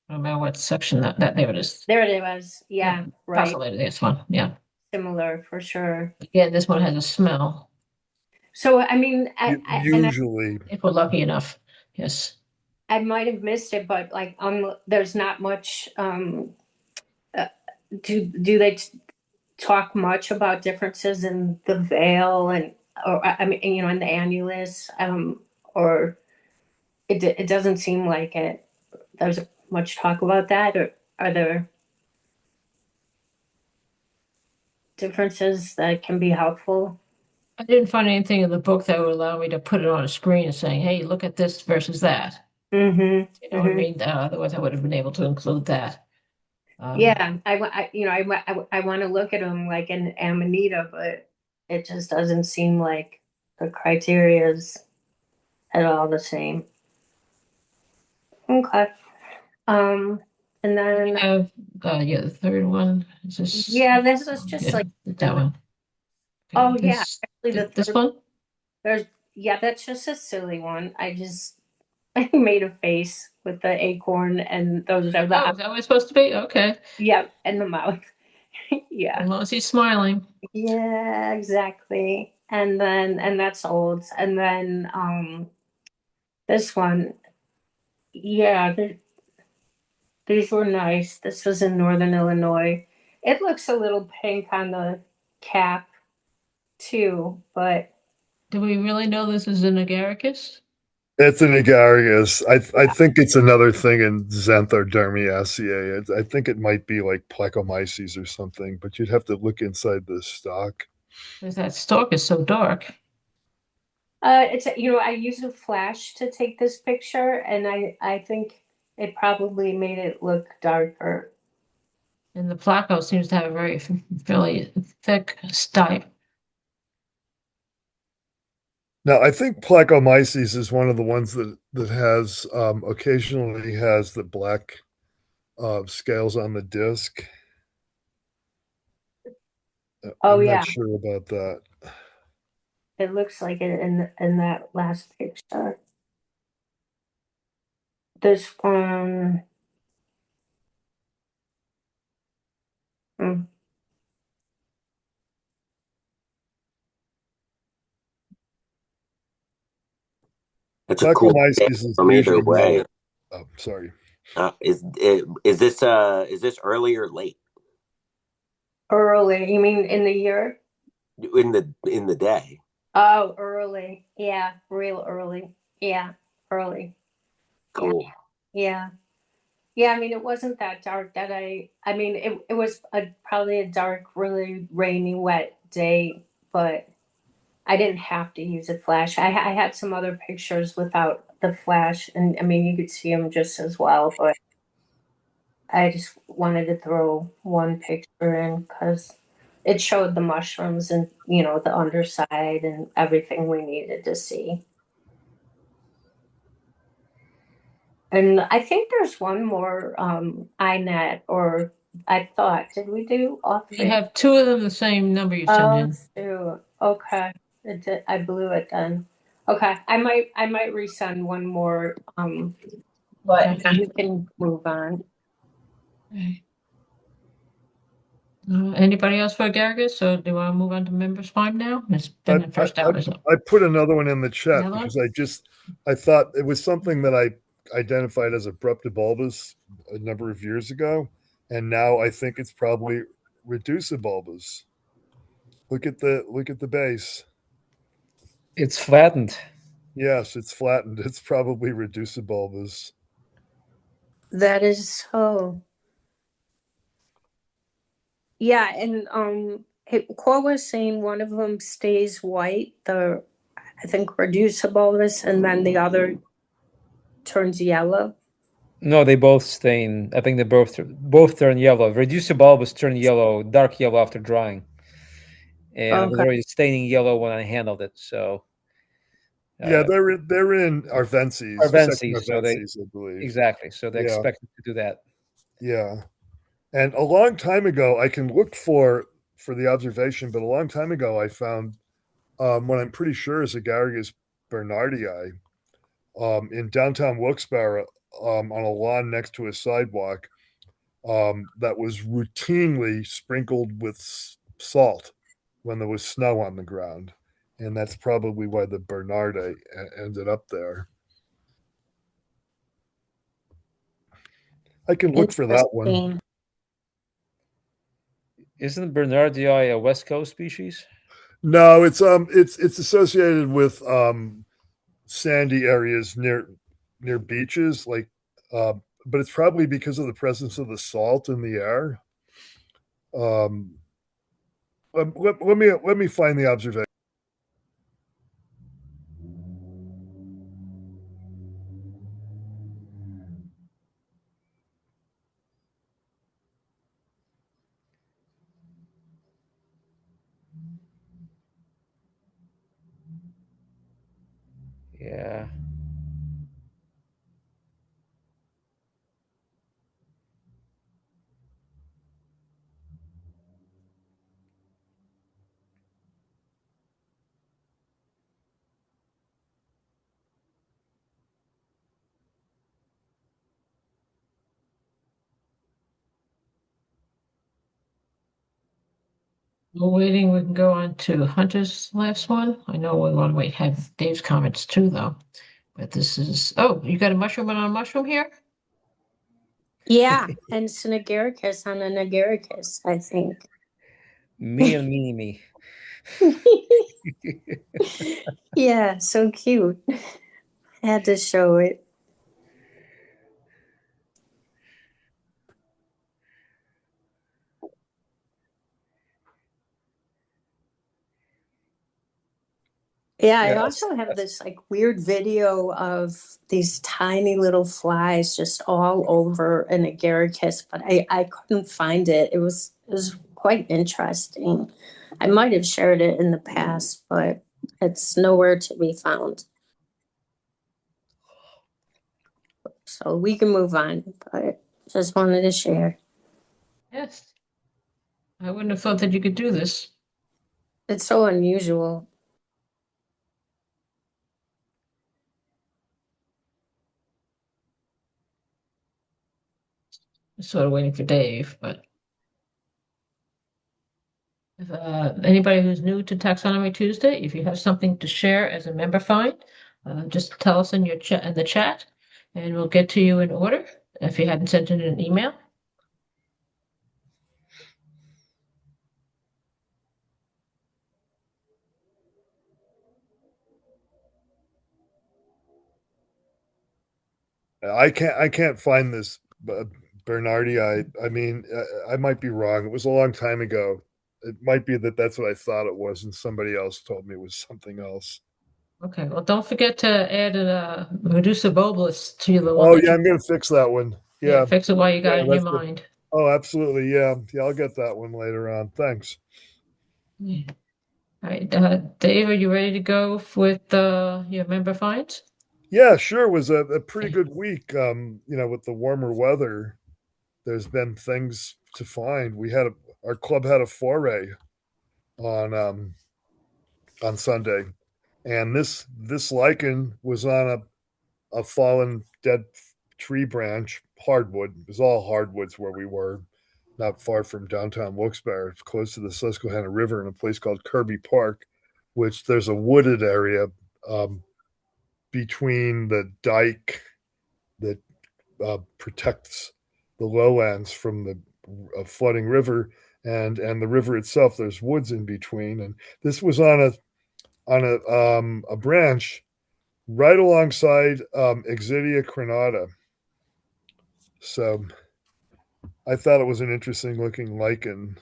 I don't know what section that there it is. There it was. Yeah, right. Pocillator, this one. Yeah. Similar for sure. Again, this one has a smell. So I mean, Usually, if we're lucky enough. Yes. I might have missed it, but like there's not much. Do they talk much about differences in the veil or I mean, in the annulus, or it doesn't seem like it. There's much talk about that, or are there differences that can be helpful? I didn't find anything in the book that would allow me to put it on a screen and saying, hey, look at this versus that. Mm-hmm. You know what I mean? Otherwise, I would have been able to include that. Yeah, I want to look at them like an Amanita, but it just doesn't seem like the criteria is at all the same. Okay. And We then have, the third one. Is this? yeah, this is just like that one. oh Okay, yeah, actually this one. That's just a silly one. I made a face with the acorn, and those are the Oh, is that what it's supposed to be? Okay. yeah, and the mouth. Yeah. As long as he's smiling. Yeah, exactly. And that's old. And then this one, yeah, these were nice. This was in Northern Illinois. It looks a little pink on the cap too, but Do we really know this is an agaricus? it's an agaricus. I think it's another thing in xanthodermiaceae. I think it might be like placomyces or something, but you'd have to look inside the stock. Because that stalk is so dark. it's I used a flash to take this picture, and I think it probably made it look darker. And the placo seems to have a very fairly thick stipe. Now, I think placomyces is one of the ones that has occasionally has the black scales on the disc. Oh I'm yeah, not sure about that. it looks like it in that last picture. This one. Mm. It's a cool Placomyces is from either usually way. more. Oh, sorry. Is this early or late Early, you mean in the year? in the day? Oh, early. Yeah, real early. Yeah, early. Cool. Yeah. Yeah, I mean, it wasn't that dark that I mean, it was probably a dark, really rainy, wet day, but I didn't have to use a flash. I had some other pictures without the flash, and I mean, you could see them just as well, but I just wanted to throw one picture in because it showed the mushrooms and, the underside and everything we needed to see. And I think there's one more iNet, or I thought, did we do all We three? have two of them the same number you sent in. Shoot. Okay. I blew it then. Okay. I might resend one more, but Okay. we can move on. Okay. Anybody else for agaricus? So do I move on to members five now? It's been the first hour. I put another one in the chat Another one? because I thought it was something that I identified as abruptibulbus a number of years ago, and now I think it's probably reducibulbus. Look at the base. It's flattened. Yes, it's flattened. It's probably reducibulbus. That is so. Yeah, and Cor was saying one of them stays white, I think reducibulbus, and then the other turns yellow. No, they both stain. I think they both turn yellow. Reducibulbus turn yellow, dark yellow after drying, and it was Okay. already staining yellow when I handled it. So Yeah, they're in arvensis, arvensis, so they arvensis, I believe. exactly. So they Yeah. expect to do that. Yeah. And a long time ago, I can look for the observation, but a long time ago, I found what I'm pretty sure is Agaricus bernardii in downtown Wilkes-Barre on a lawn next to a sidewalk that was routinely sprinkled with salt when there was snow on the ground. And that's probably why the bernardii ended up there. I can look for that one. Interesting. Isn't bernardii a West Coast species? No, it's associated with sandy areas near beaches, like, but it's probably because of the presence of the salt in the air. Let me find the observation. Yeah. We're waiting. We can go on to Hunter's last one. I know we want to wait, have Dave's comments too, though. But this is, oh, you got a mushroom on a mushroom here? Yeah, and it's an agaricus on an agaricus, I think. Me and me. Yeah, so cute. Had to show it. Yeah, I also have this like weird video of these tiny little flies just all over an agaricus, but I couldn't find it. It was quite interesting. I might have shared it in the past, but it's nowhere to be found. So we can move on, but just wanted to share. Yes. I wouldn't have thought that you could do this. It's so unusual. Sort of waiting for Dave, but if, anybody who's new to Taxonomy Tuesday, if you have something to share as a member find, just tell us in your chat in the chat, and we'll get to you in order. If you hadn't sent in an email. I can't find this bernardii. I mean, I might be wrong. It was a long time ago. It might be that that's what I thought it was, and somebody else told me it was something else. Okay, well, don't forget to add a reducibulbus to the one Oh that yeah, you I'm gonna fix that one. Yeah, fix it while you got it in your that's good. mind. Oh, absolutely. Yeah, I'll get that one later on. Thanks. Yeah. All right, Dave, are you ready to go with your member finds? Yeah, sure. It was a pretty good week. With the warmer weather, there's been things to find. Our club had a foray on Sunday, and this lichen was on a fallen dead tree branch, hardwood. It was all hardwoods where we were, not far from downtown Wilkes-Barre, close to the Susquehanna River in a place called Kirby Park, which there's a wooded area between the dike that protects the lowlands from the flooding river and the river itself. There's woods in between, and this was on a branch right alongside Exidia crenata. So I thought it was an interesting looking lichen.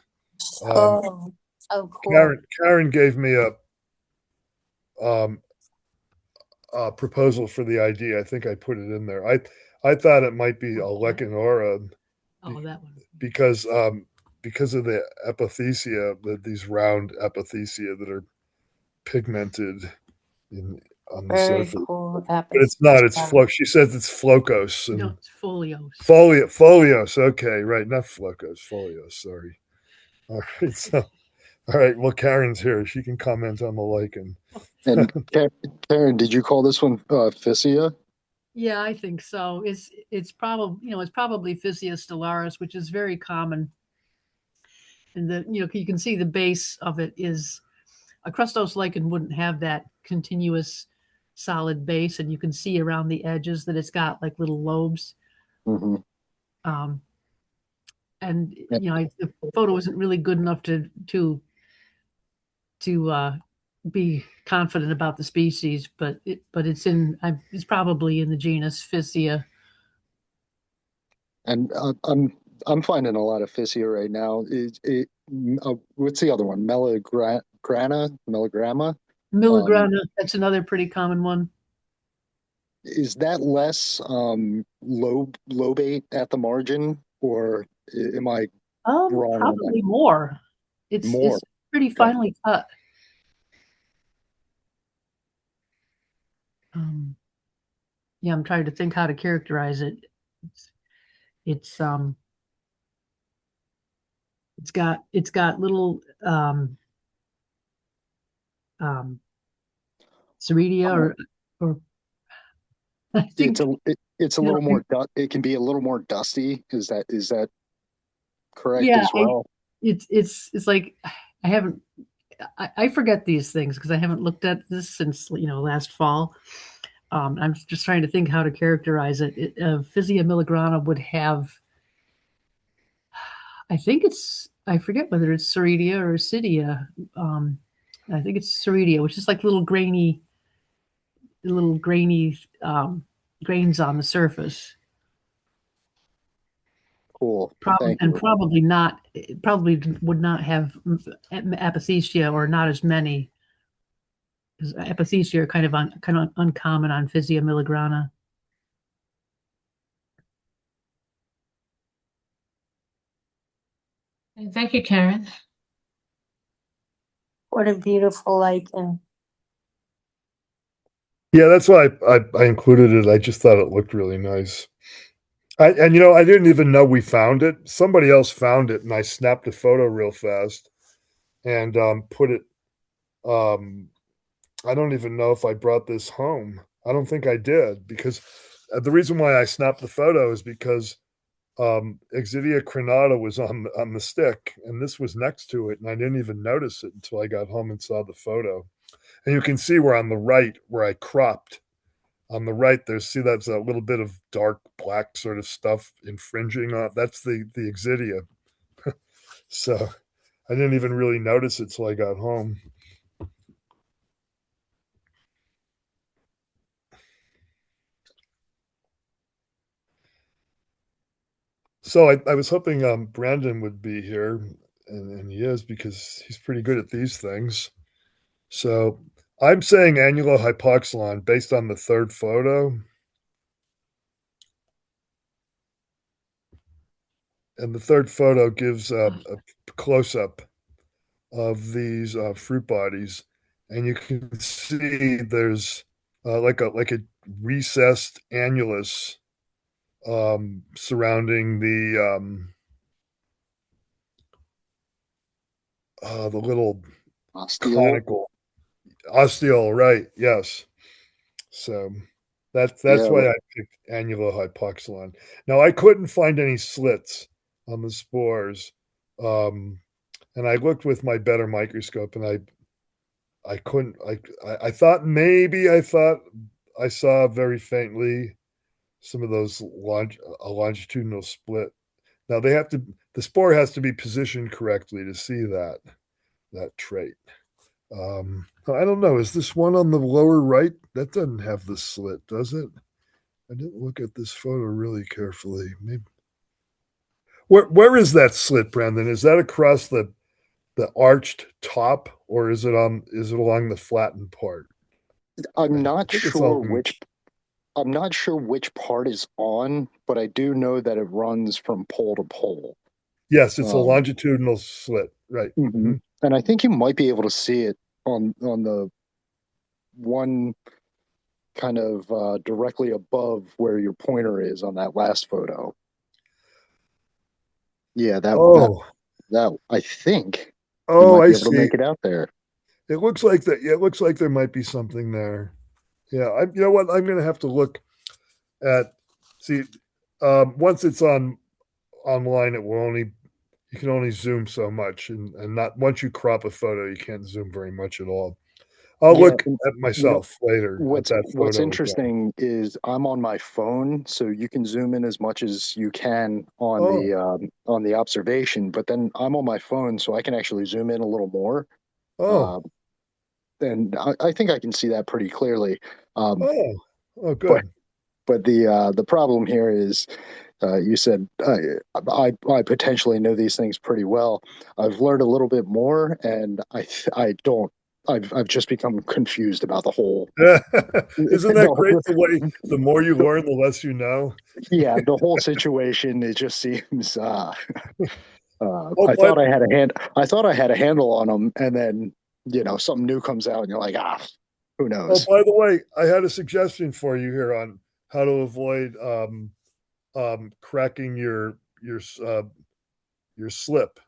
Oh, cool. Karen gave me a proposal for the idea. I think I put it in there. I thought it might be a lechinora. Oh, that one. Because of the epithisia, these round epithisia that are pigmented on the Very surface. cool. But it's not. It's She says it's flocos. No, it's folios. Folios. Okay, right. Not flocos. Folios. Sorry. All right. So, all right. Well, Karen's here. She can comment on the lichen. And Karen, did you call this one Physia? Yeah, I think so. It's probably Physia stellaris, which is very common. And you can see the base of it is a crustose lichen wouldn't have that continuous solid base, and you can see around the edges that it's got like little lobes. Mm-hmm. And the photo isn't really good enough to be confident about the species, but it's probably in the genus Physia. And I'm finding a lot of Physia right now. What's the other one? Melagramma. That's another pretty common one. Is that less lobate at the margin, or am I wrong? Probably more. It's pretty finely cut. Yeah, I'm trying to think how to characterize it. It's got little Ceridia or I think it's a little more. It can be a little more dusty. Is that correct? Yeah, as well. It's like I forget these things because I haven't looked at this since last fall. I'm just trying to think how to characterize it. Physia miligrana would have, I forget whether it's Ceridia or Acidia. I think it's Ceridia, which is like little grainy grains on the surface. Cool. Probably would not have apothecia, or not as many. Because apothecia are kind of uncommon on Physia miligrana. Thank you, Karen. What a beautiful lichen. Yeah, that's why I included it. I just thought it looked really nice. I didn't even know we found it. Somebody else found it, and I snapped a photo real fast and put it. I don't even know if I brought this home. I don't think I did, because the reason why I snapped the photo is because Exidia crenata was on the stick, and this was next to it, and I didn't even notice it until I got home and saw the photo. And you can see where on the right, where I cropped, on the right, that's a little bit of dark black sort of stuff infringing on. That's the Exidia. So I didn't even really notice it till I got home. So I was hoping Brandon would be here, and he is, because he's pretty good at these things. So I'm saying annulohypoxylon based on the third photo. And the third photo gives a close-up of these fruit bodies. And you can see there's like a recessed annulus surrounding the little conical osteole, right? Yes. So that's why I picked annulohypoxylon. Now I couldn't find any slits on the spores, and I looked with my better microscope, and I couldn't. I thought I saw very faintly some of those a longitudinal split. Now the spore has to be positioned correctly to see that trait. I don't know. Is this one on the lower right? That doesn't have the slit, does it? I didn't look at this photo really carefully. Maybe. Where is that slit, Brandon? Is that across the arched top, or is it along the flattened part? I'm not sure which part is on, but I do know that it runs from pole to pole. Yes, it's a longitudinal slit, right? Mm-hmm. And I think you might be able to see it on the one kind of directly above where your pointer is on that last photo. Yeah, that I think you Oh, might I be able to see. make it out there. It looks like that. Yeah, it looks like there might be something there. Yeah, you know what? I'm going to have to look at see. Once it's online, it will only you can only zoom so much, and not once you crop a photo, you can't zoom very much at all. I'll Yeah, look at you know, myself later at that what's photo again. interesting is I'm on my phone, so you can zoom in as much as you can Oh, on the observation, but then I'm on my phone, so I can actually zoom in a little more. oh, Uh, and I think I can see that pretty clearly. Um, oh, oh, but good. but the problem here is you said I potentially know these things pretty well. I've learned a little bit more, and I don't. I've just become confused about the whole. Isn't that great? The way the more you learn, the less you know. Yeah, the whole situation. It just seems. Oh, I but thought I had a hand. I thought I had a handle on them, and then something new comes out, and you're like, who oh, knows? by the way, I had a suggestion for you here on how to avoid cracking your slip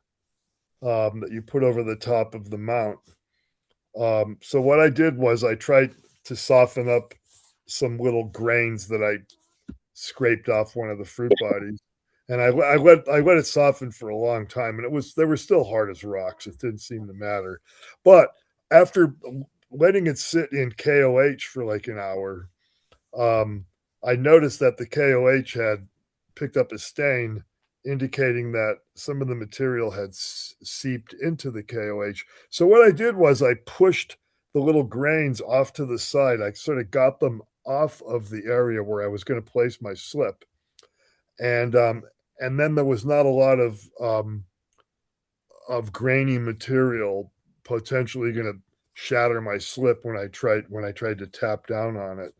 that you put over the top of the mount. So what I did was I tried to soften up some little grains that I scraped off one of the fruit bodies, and I let it soften for a long time, and they were still hard as rocks. It didn't seem to matter, but after letting it sit in KOH for like an hour, um, I noticed that the KOH had picked up a stain, indicating that some of the material had seeped into the KOH. So what I did was I pushed the little grains off to the side. I sort of got them off of the area where I was going to place my slip, and then there was not a lot of grainy material potentially going to shatter my slip when I tried to tap down on it.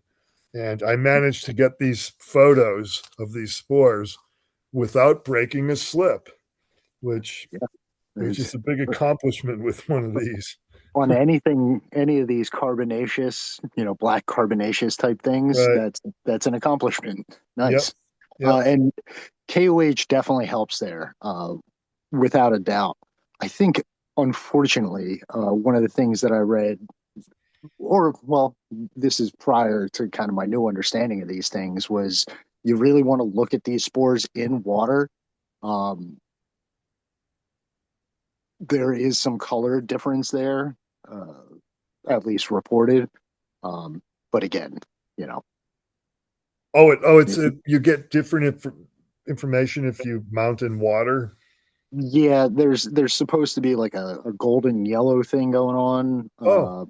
And I managed to get these photos of these spores without breaking a slip, which Yeah, which is there's a big accomplishment with one of these. on any of these carbonaceous, black carbonaceous type things. Right. That's an accomplishment. Yep. Nice. Yep. And KOH definitely helps there, without a doubt. I think, unfortunately, one of the things that I read, or well, this is prior to kind of my new understanding of these things, was you really want to look at these spores in water. Um, there is some color difference there, uh, at least reported. But again, you know, You get different information if you mount in water. yeah, there's supposed to be like a golden yellow thing going on. Oh,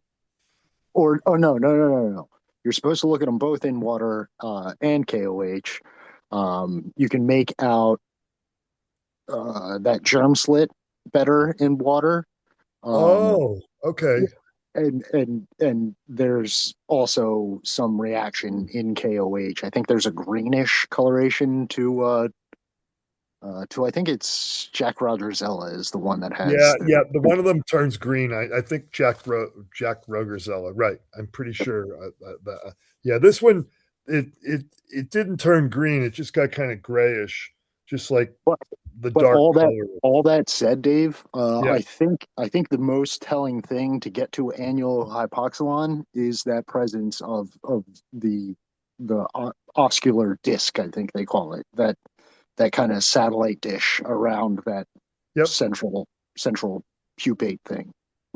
Or oh no. You're supposed to look at them both in water and KOH. You can make out that germ slit better in water. Um, oh, okay. and there's also some reaction in KOH. I think there's a greenish coloration to I think it's Jack Rogers-Ella is the one that Yeah, has yeah. The one of them turns green. I think Jack Rogers-Ella. Right. I'm pretty sure. Yeah, this one it didn't turn green. It just got kind of grayish, just like but the but dark color. all that said, Dave, Yeah. I think the most telling thing to get to annual hypoxylon is that presence of the oscular disc, I think they call it, that kind of satellite dish around that Yep. central pupate thing.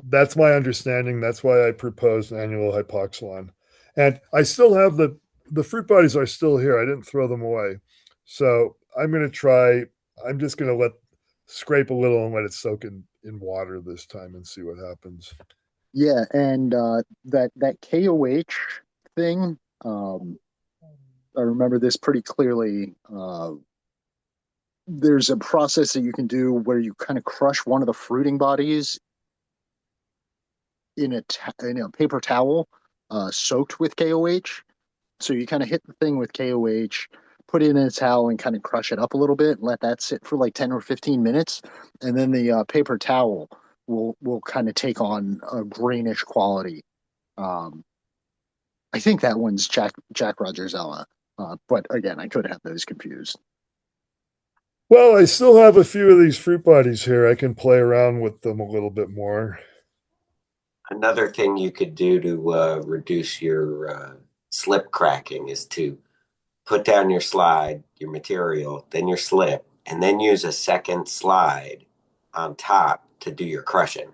That's my understanding. That's why I proposed annual hypoxylon. And I still have the fruit bodies are still here. I didn't throw them away. So I'm just gonna scrape a little and let it soak in water this time and see what happens. Yeah, and that KOH thing, I remember this pretty clearly. There's a process that you can do where you kind of crush one of the fruiting bodies in a paper towel soaked with KOH. So you kind of hit the thing with KOH, put it in a towel, and kind of crush it up a little bit, and let that sit for like 10 or 15 minutes, and then the paper towel will kind of take on a greenish quality. Um, I think that one's Jack Rogersella. But again, I could have those confused. Well, I still have a few of these fruit bodies here. I can play around with them a little bit more. Another thing you could do to reduce your slip cracking is to put down your slide, your material, then your slip, and then use a second slide on top to do your crushing.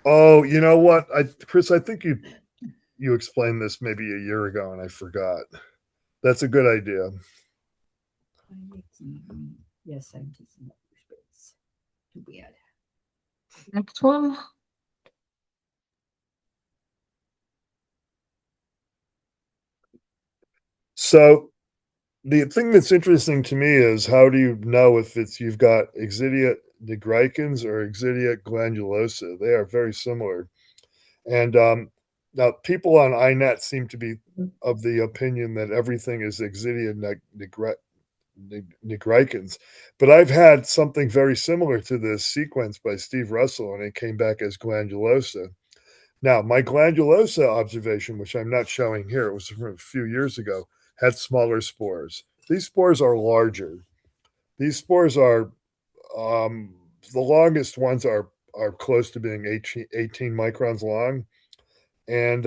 Oh, you know what, Chris? I think you explained this maybe a year ago, and I forgot. That's a good idea. Yes, I'm taking up space. Too bad. Next one. So the thing that's interesting to me is, how do you know if you've got Exidia nigricans or Exidia glandulosa? They are very similar. And now people on iNet seem to be of the opinion that everything is Exidia nigricans. But I've had something very similar to this sequence by Steve Russell, and it came back as glandulosa. Now, my glandulosa observation, which I'm not showing here, it was from a few years ago, had smaller spores. These spores are larger. These spores are, the longest ones are close to being 18 microns long. And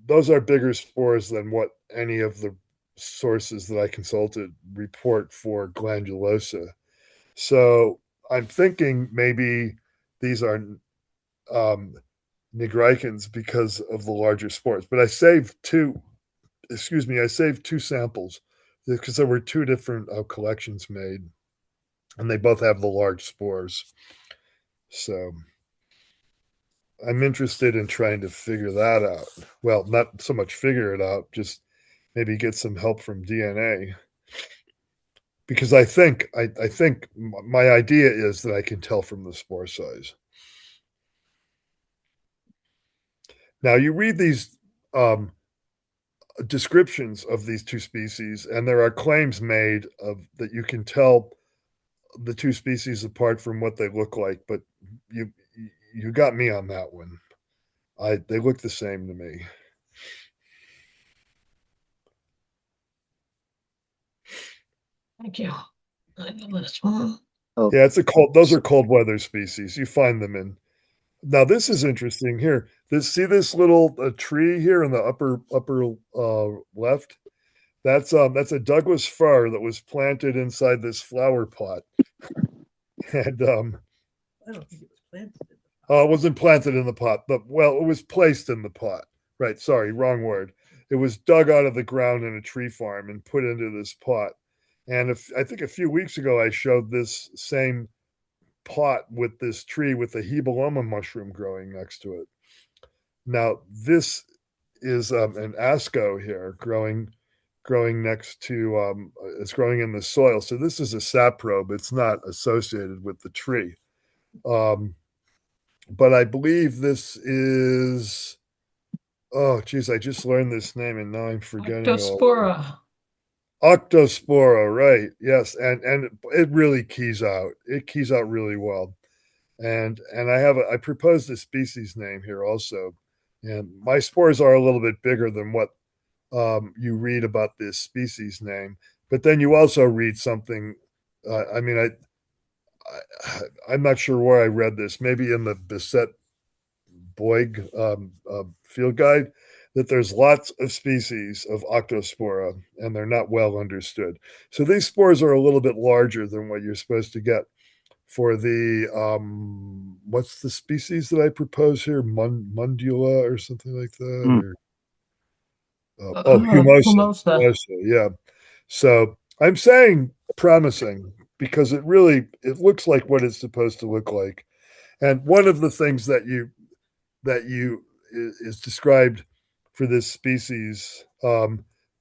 those are bigger spores than what any of the sources that I consulted report for glandulosa. So I'm thinking maybe these are nigricans because of the larger spores. But I saved two samples because there were two different collections made, and they both have the large spores. So I'm interested in trying to figure that out. Well, not so much figure it out, just maybe get some help from DNA. Because I think my idea is that I can tell from the spore size. Now you read these descriptions of these two species, and there are claims made of that you can tell the two species apart from what they look like, but you got me on that one. They look the same to me. Thank you. The last one. Oh, Yeah, those are cold weather species. You find them in. Now this is interesting here. See this little tree here in the upper left? That's a Douglas fir that was planted inside this flower pot. And I don't think it was planted. it wasn't planted in the pot, but it was placed in the pot. Right, sorry, wrong word. It was dug out of the ground in a tree farm and put into this pot. And I think a few weeks ago I showed this same pot with this tree with a hebeloma mushroom growing next to it. Now this is an asco here growing next to it's growing in the soil. So this is a saprobe. It's not associated with the tree. But I believe this is, oh geez, I just learned this name and now I'm forgetting. Octospora. Octospora, right? Yes, and it really keys out. It keys out really well. And I proposed a species name here also, and my spores are a little bit bigger than what you read about this species name. But then you also read something. I'm not sure where I read this. Maybe in the Bisset Boig field guide, that there's lots of species of Octospora, and they're not well understood. So these spores are a little bit larger than what you're supposed to get for the what's the species that I propose here? Mundula or something like that? Or humosa. Humosa, yeah. So I'm saying promising because it looks like what it's supposed to look like. And one of the things that is described for this species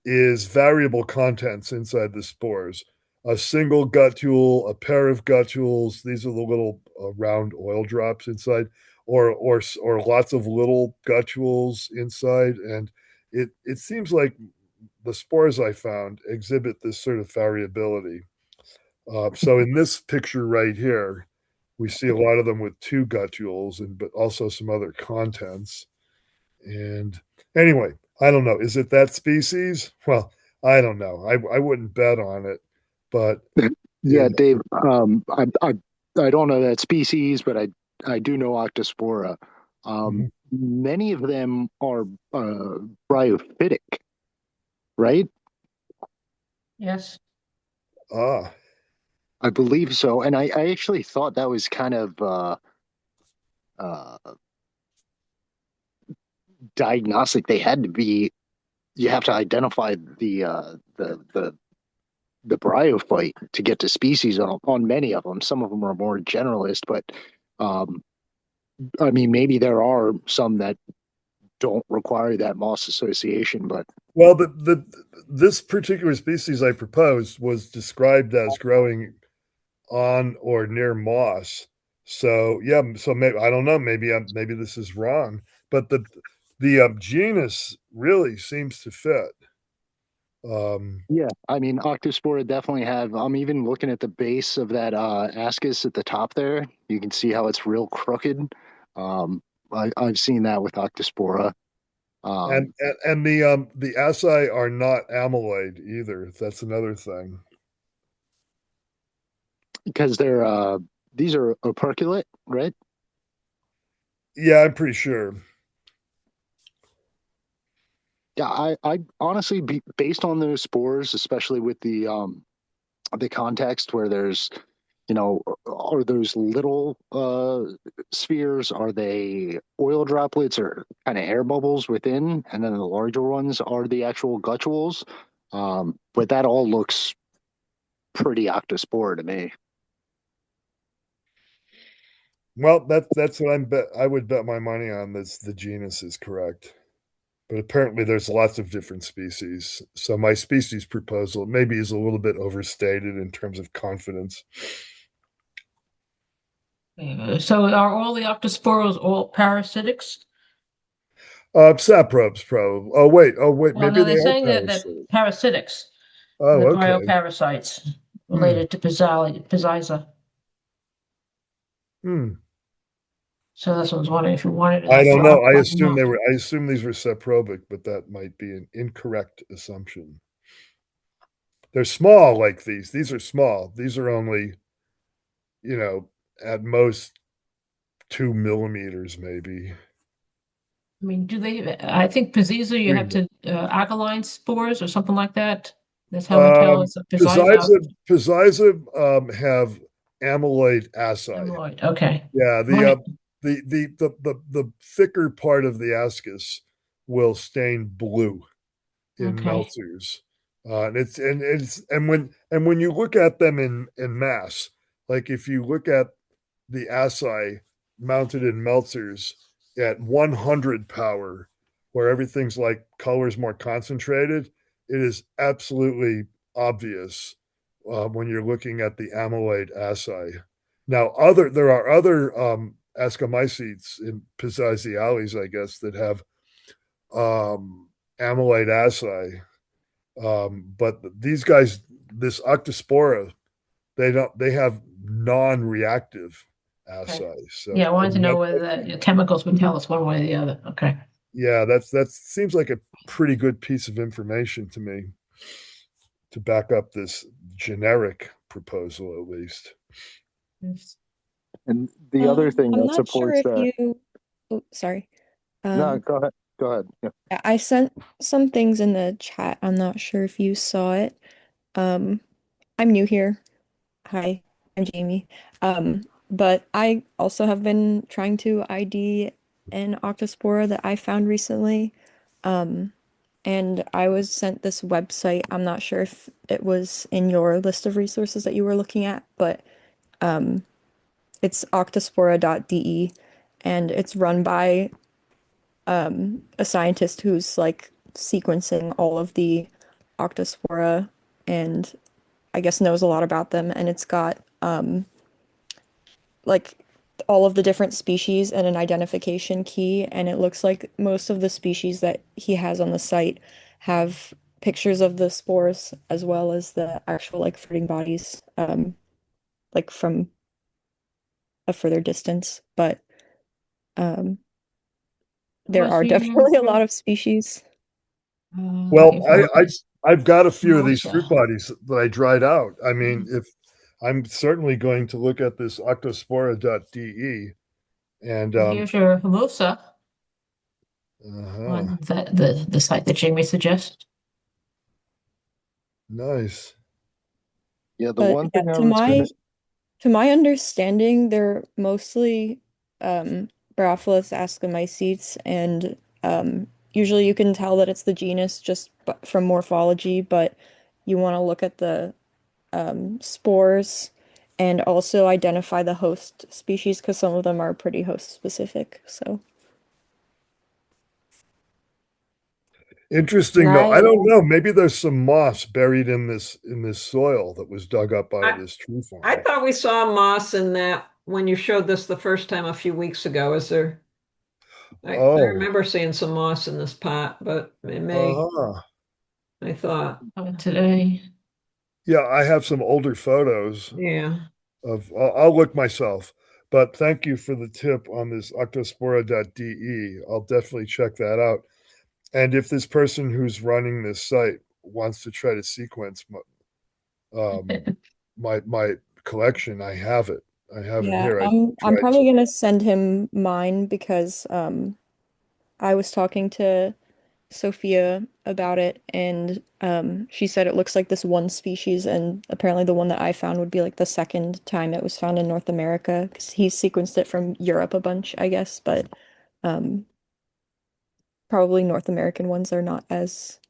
is variable contents inside the spores. A single gutule, a pair of gutules. These are the little round oil drops inside, or lots of little gutules inside. And it seems like the spores I found exhibit this sort of variability. So in this picture right here, we see a lot of them with two gutules, but also some other contents. And anyway, I don't know. Is it that species? Well, I don't know. I wouldn't bet on it, but Yeah, you Dave. I don't know that species, but I do know Octospora. know. Many of them are bryophytic, right? Yes. Ah, I believe so. And I actually thought that was kind of uh, diagnostic. They had to be. You have to identify the bryophyte to get to species on many of them. Some of them are more generalist, but um, I mean, maybe there are some that don't require that moss association, but well, this particular species I proposed was described as growing on or near moss. So yeah, so maybe I don't know. Maybe this is wrong, but the genus really seems to fit. yeah, I mean, Octospora definitely have. I'm even looking at the base of that ascus at the top there. You can see how it's real crooked. I've seen that with Octospora. and Um, and the asci are not amyloid either. That's another thing. because these are operculate, right? Yeah, I'm pretty sure. Yeah, I honestly, based on those spores, especially with the context where there's, are those little spheres, are they oil droplets or kind of air bubbles within, and then the larger ones are the actual gutules. But that all looks pretty octospore to me. Well, that's what I would bet my money on. That's the genus is correct. But apparently there's lots of different species. So my species proposal maybe is a little bit overstated in terms of confidence. So are all the octosporals all parasitics? Saprobes, probably. Oh wait, Well, maybe no, they they're are saying that parasitic. parasitics, the Oh, okay. bioparasites Hmm. related to Pizziza. Hmm. So that's what I was wondering if you wanted I that. don't So know. I'll look them up. I assume these were saprobic, but that might be an incorrect assumption. They're small like these. These are small. These are only, you know, at most 2 millimeters, maybe. I mean, do they? I think Pizziza, you have 3 to alkaline spores or something like that. That's how we tell Um, it's a Pizziza have amyloid asci. amyloid. Okay. Yeah, Money. the thicker part of the ascus will stain blue in Okay. Meltzer's, and when you look at them in mass, like if you look at the asci mounted in Meltzer's at 100 power, where everything's like colors more concentrated, it is absolutely obvious when you're looking at the amyloid asci. Now, there are other ascomycetes in Pizziziales, I guess, that have amyloid asci. But these guys, this Octospora, they have non-reactive Okay. asci. So Yeah, I I wanted to mean, know whether the chemicals would tell us one way or the other. Okay. yeah, that seems like a pretty good piece of information to me to back up this generic proposal, at least. Yes. And the other thing I'm that not sure supports if that. you, oh, sorry. No, Um, go ahead. Go ahead. Yeah. I sent some things in the chat. I'm not sure if you saw it. Um, I'm new here. Hi, I'm Jamie. But I also have been trying to ID an Octospora that I found recently. Um, and I was sent this website. I'm not sure if it was in your list of resources that you were looking at, but um, it's octospora.de, and it's run by a scientist who's like sequencing all of the Octospora and I guess knows a lot about them. And it's got like all of the different species and an identification key. And it looks like most of the species that he has on the site have pictures of the spores as well as the actual like fruiting bodies, like from a further distance. But um, there Was are he definitely a lot of species. Well, looking for I've got a few of these Mimosa. fruit bodies that I dried out. I mean, if I'm certainly going to look at this octospora.de and Well, here's your mimosa uh-huh, on the site that Jamie suggests. nice. Yeah, the But one yeah, thing I was gonna to my understanding, they're mostly Barophilus ascomycetes, and usually you can tell that it's the genus just from morphology, but you want to look at the spores and also identify the host species because some of them are pretty host specific. So Interesting though. I don't know. Maybe there's some moss buried in this soil that was dug up out of this tree farm. I thought we saw moss in that when you showed this the first time a few weeks ago. Is there? I remember seeing some moss in this pot, but it may. I thought. Today. Yeah, I have some older photos. Yeah. I'll look myself. But thank you for the tip on this octospora.de. I'll definitely check that out. And if this person who's running this site wants to try to sequence my collection, I have it. I have it here. I'm probably gonna send him mine because I was talking to Sophia about it, and she said it looks like this one species, and apparently the one that I found would be like the second time it was found in North America because he sequenced it from Europe a bunch, I guess, but probably North American ones are not as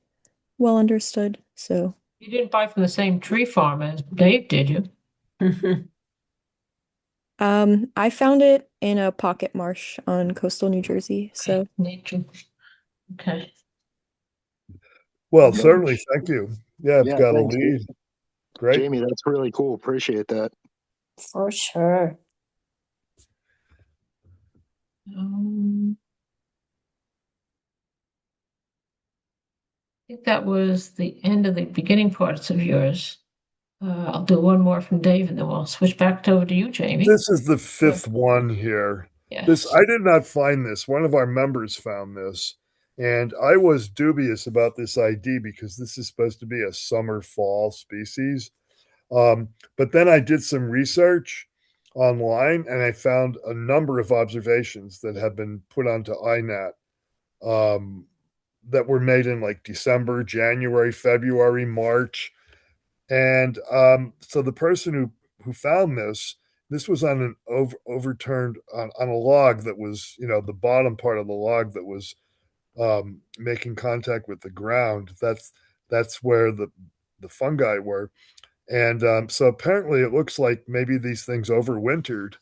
well understood. So you didn't buy from the same tree farm as Dave, did you? I found it in a pocket marsh on coastal New Jersey. So nature. Okay. Well, certainly, thank you. Yeah, I've got a lead. Great. Jamie, that's really cool. Appreciate that. For sure. I think that was the end of the beginning parts of yours. I'll do one more from Dave and then we'll switch back over to you, Jamie. This is the fifth one here. Yes. I did not find this. One of our members found this. And I was dubious about this ID because this is supposed to be a summer-fall species. But then I did some research online and I found a number of observations that have been put onto INAT that were made in like December, January, February, March. And so the person who found this was on an overturned on a log that was, the bottom part of the log that was making contact with the ground. That's where the fungi were. And so apparently it looks like maybe these things overwintered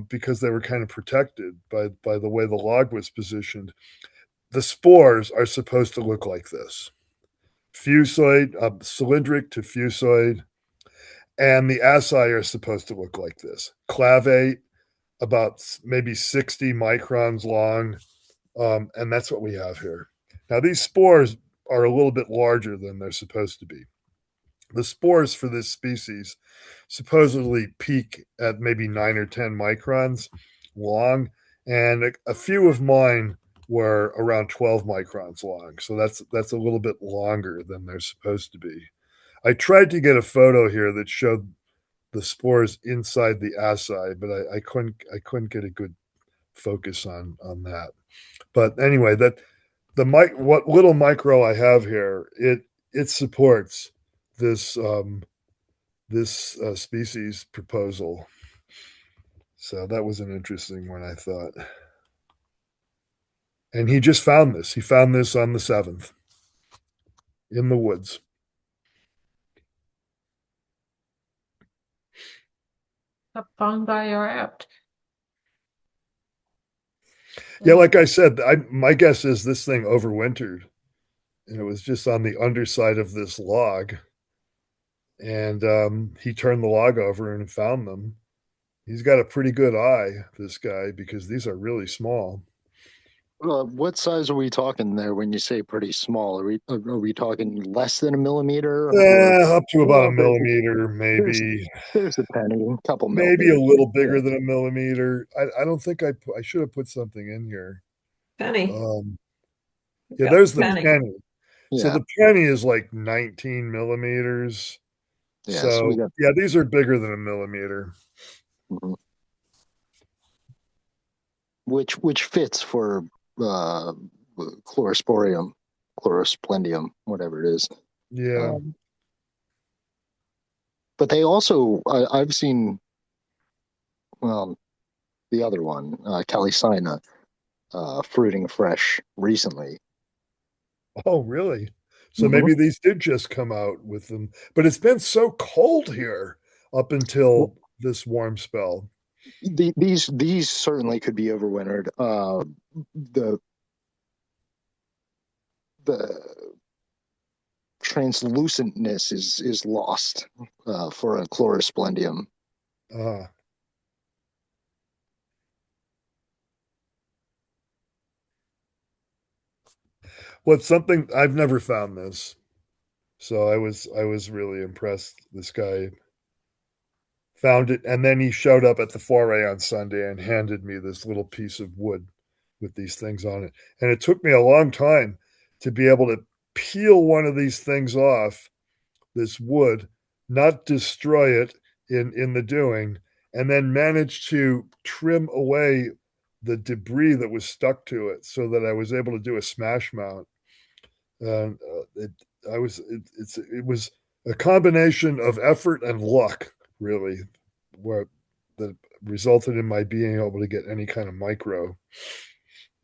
because they were kind of protected by the way the log was positioned. The spores are supposed to look like this. Fusoid, cylindric to fusoid, and the asci are supposed to look like this. Clavate, about maybe 60 microns long, and that's what we have here. Now, these spores are a little bit larger than they're supposed to be. The spores for this species supposedly peak at maybe 9 or 10 microns long, and a few of mine were around 12 microns long. So that's a little bit longer than they're supposed to be. I tried to get a photo here that showed the spores inside the asci, but I couldn't get a good focus on that. But anyway, what little micro I have here, it supports this species proposal. So that was an interesting one, I thought. And he just found this. He found this on the 7th in the woods. The fungi are apt. Yeah, like I said, my guess is this thing overwintered. And it was just on the underside of this log. And he turned the log over and found them. He's got a pretty good eye, this guy, because these are really small. What size are we talking there when you say pretty small? Are we talking less than a millimeter? Up to about a millimeter, maybe. There's a penny, a couple maybe millimeters. A little bigger than a millimeter. I don't think I should have put something in here. Penny. Yeah, there's the penny. penny. Yeah. So the penny is like 19 millimeters. Yeah, So, so we got yeah, these are bigger than a millimeter. which fits for chlorosporium, chlorosplendium, whatever it is. Yeah. But they also, I've seen, well, the other one, Calycina, fruiting fresh recently. Oh, really? So maybe these did just come out with them, but it's been so cold here up until this warm spell. These certainly could be overwintered. The translucentness is lost for a chlorosplendium. Well, it's something I've never found this, so I was really impressed. This guy found it, and then he showed up at the foray on Sunday and handed me this little piece of wood with these things on it. And it took me a long time to be able to peel one of these things off, this wood, not destroy it in the doing, and then manage to trim away the debris that was stuck to it so that I was able to do a smash mount. And it was a combination of effort and luck, really, where that resulted in my being able to get any kind of micro.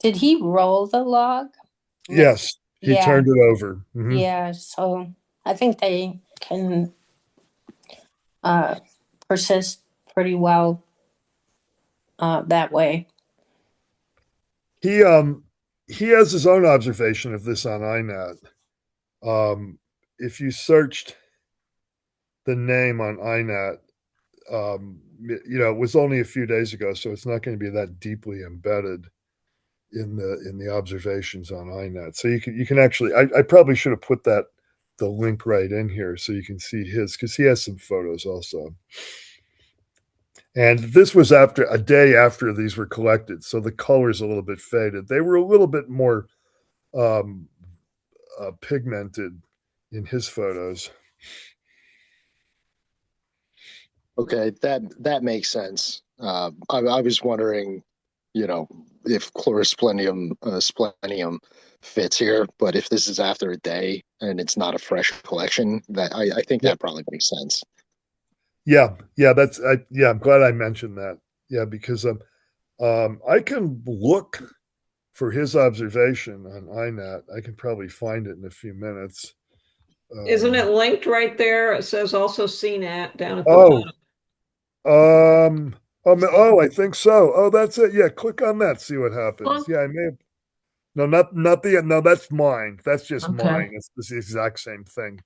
Did he roll the log? Yes, he turned it over. Yeah, so I think they can persist pretty well that way. He has his own observation of this on INAT. If you searched the name on INAT, it was only a few days ago, so it's not going to be that deeply embedded in the observations on INAT. So you can actually, I probably should have put the link right in here so you can see his, because he has some photos also. And this was a day after these were collected, so the color's a little bit faded. They were a little bit more pigmented in his photos. Okay, that makes sense. I was wondering, if chlorosplendium splenium fits here, but if this is after a day and it's not a fresh collection, that I think that probably makes sense. Yeah, I'm glad I mentioned that. Yeah, because I can look for his observation on INAT. I can probably find it in a few minutes. Isn't it linked right there? It says also CNAT down at the bottom. I think so. Oh, that's it. Yeah, click on that, see what happens. Yeah, I may have. No, no, that's mine. That's just mine. It's the exact same thing.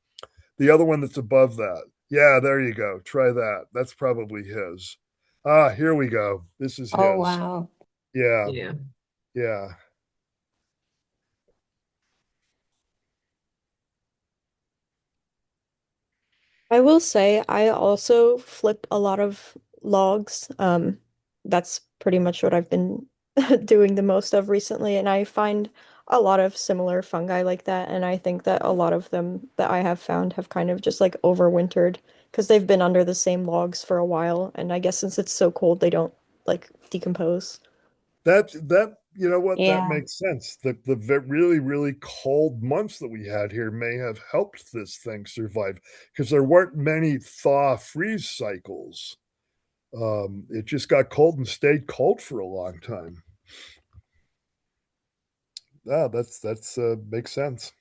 The other one that's above that. Yeah, there you go. Try that. That's probably his. Here we go. This is his. Oh, wow. Yeah. Yeah. Yeah. I will say I also flip a lot of logs. That's pretty much what I've been doing the most of recently, and I find a lot of similar fungi like that, and I think that a lot of them that I have found have kind of just like overwintered because they've been under the same logs for a while, and I guess since it's so cold, they don't like decompose. That that makes sense. The really, really cold months that we had here may have helped this thing survive because there weren't many thaw freeze cycles. It just got cold and stayed cold for a long time. That's makes sense.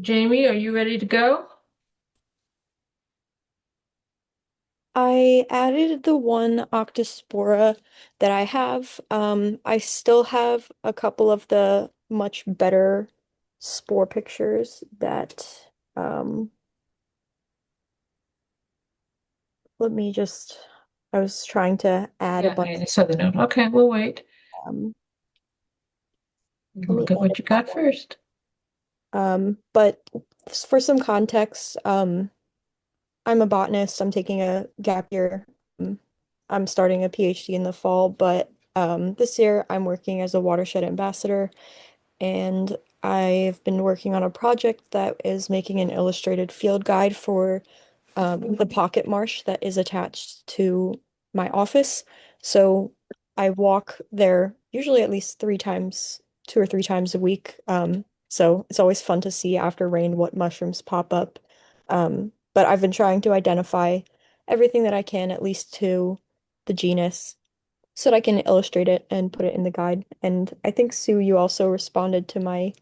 Jamie, are you ready to go? I added the one octospora that I have. I still have a couple of the much better spore pictures that let me just I was trying to add a bunch. I saw the note. Okay, we'll wait. Um, Look at what you got first. But for some context, I'm a botanist. I'm taking a gap year. I'm starting a PhD in the fall, but this year I'm working as a watershed ambassador, and I've been working on a project that is making an illustrated field guide for the pocket marsh that is attached to my office. So I walk there usually at least 3 times, 2 or 3 times a week. So it's always fun to see after rain what mushrooms pop up. But I've been trying to identify everything that I can, at least to the genus, so that I can illustrate it and put it in the guide. And I think, Sue, you also responded to my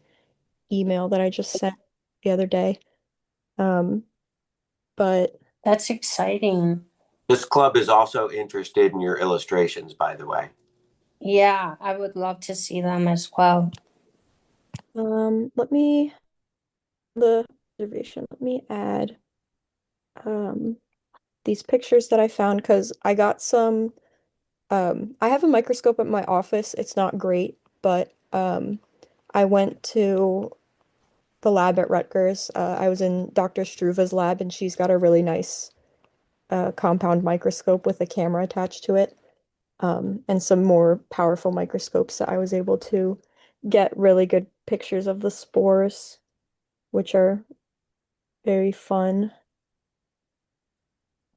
email that I just sent the other day. But That's exciting. This club is also interested in your illustrations, by the way. Yeah, I would love to see them as well. Let me the observation. Let me add these pictures that I found because I got some I have a microscope at my office. It's not great, but I went to the lab at Rutgers. I was in Dr. Struve's lab, and she's got a really nice compound microscope with a camera attached to it, and some more powerful microscopes that I was able to get really good pictures of the spores, which are very fun.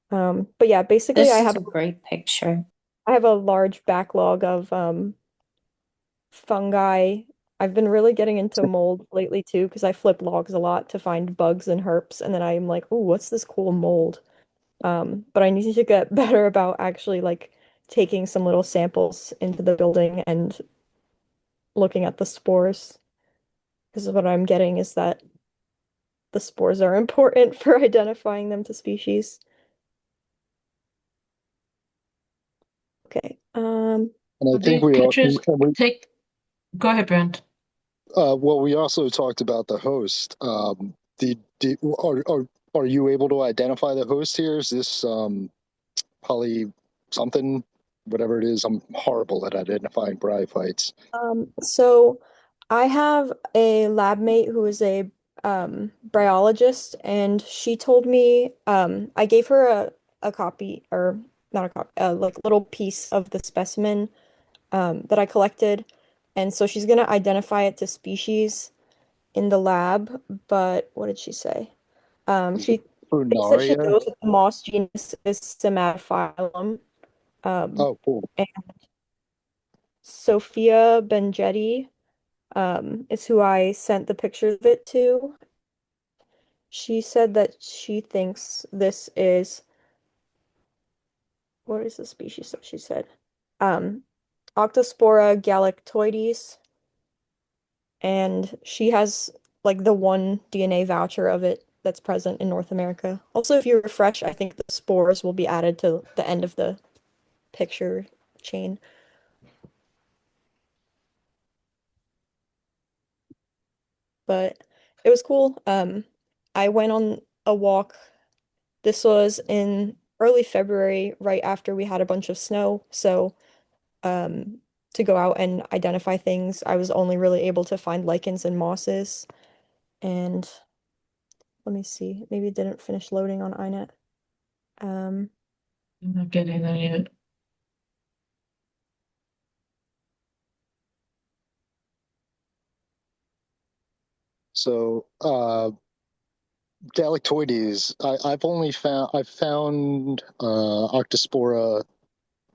But yeah, basically This is a great picture. I have a large backlog of fungi. I've been really getting into mold lately too, because I flip logs a lot to find bugs and herps, and then I'm like, oh, what's this cool mold? But I need to get better about actually like taking some little samples into the building and looking at the spores. Because what I'm getting is that the spores are important for identifying them to species. Okay. And I think These we pictures also take. Go ahead, Brent. well, we also talked about the host. Are you able to identify the host here? Is this poly something, whatever it is? I'm horrible at identifying bryophytes. So I have a lab mate who is a bryologist, and she told me I gave her a copy, or not a copy, like little piece of the specimen that I collected, and so she's gonna identify it to species in the lab. But what did she say? She thinks that she Frunaria? knows that the moss genus is Cimatophyllum. Oh, cool. And Sophia Benjetti is who I sent the picture of it to. She said that she thinks this is, what is the species that she said? Um, Octospora galactoides, and she has like the one DNA voucher of it that's present in North America. Also, if you refresh, I think the spores will be added to the end of the picture chain. But it was cool. I went on a walk. This was in early February, right after we had a bunch of snow. So, to go out and identify things, I was only really able to find lichens and mosses. And let me see, maybe it didn't finish loading on iNet. I'm not getting there yet. So, galactoides. I've found Octospora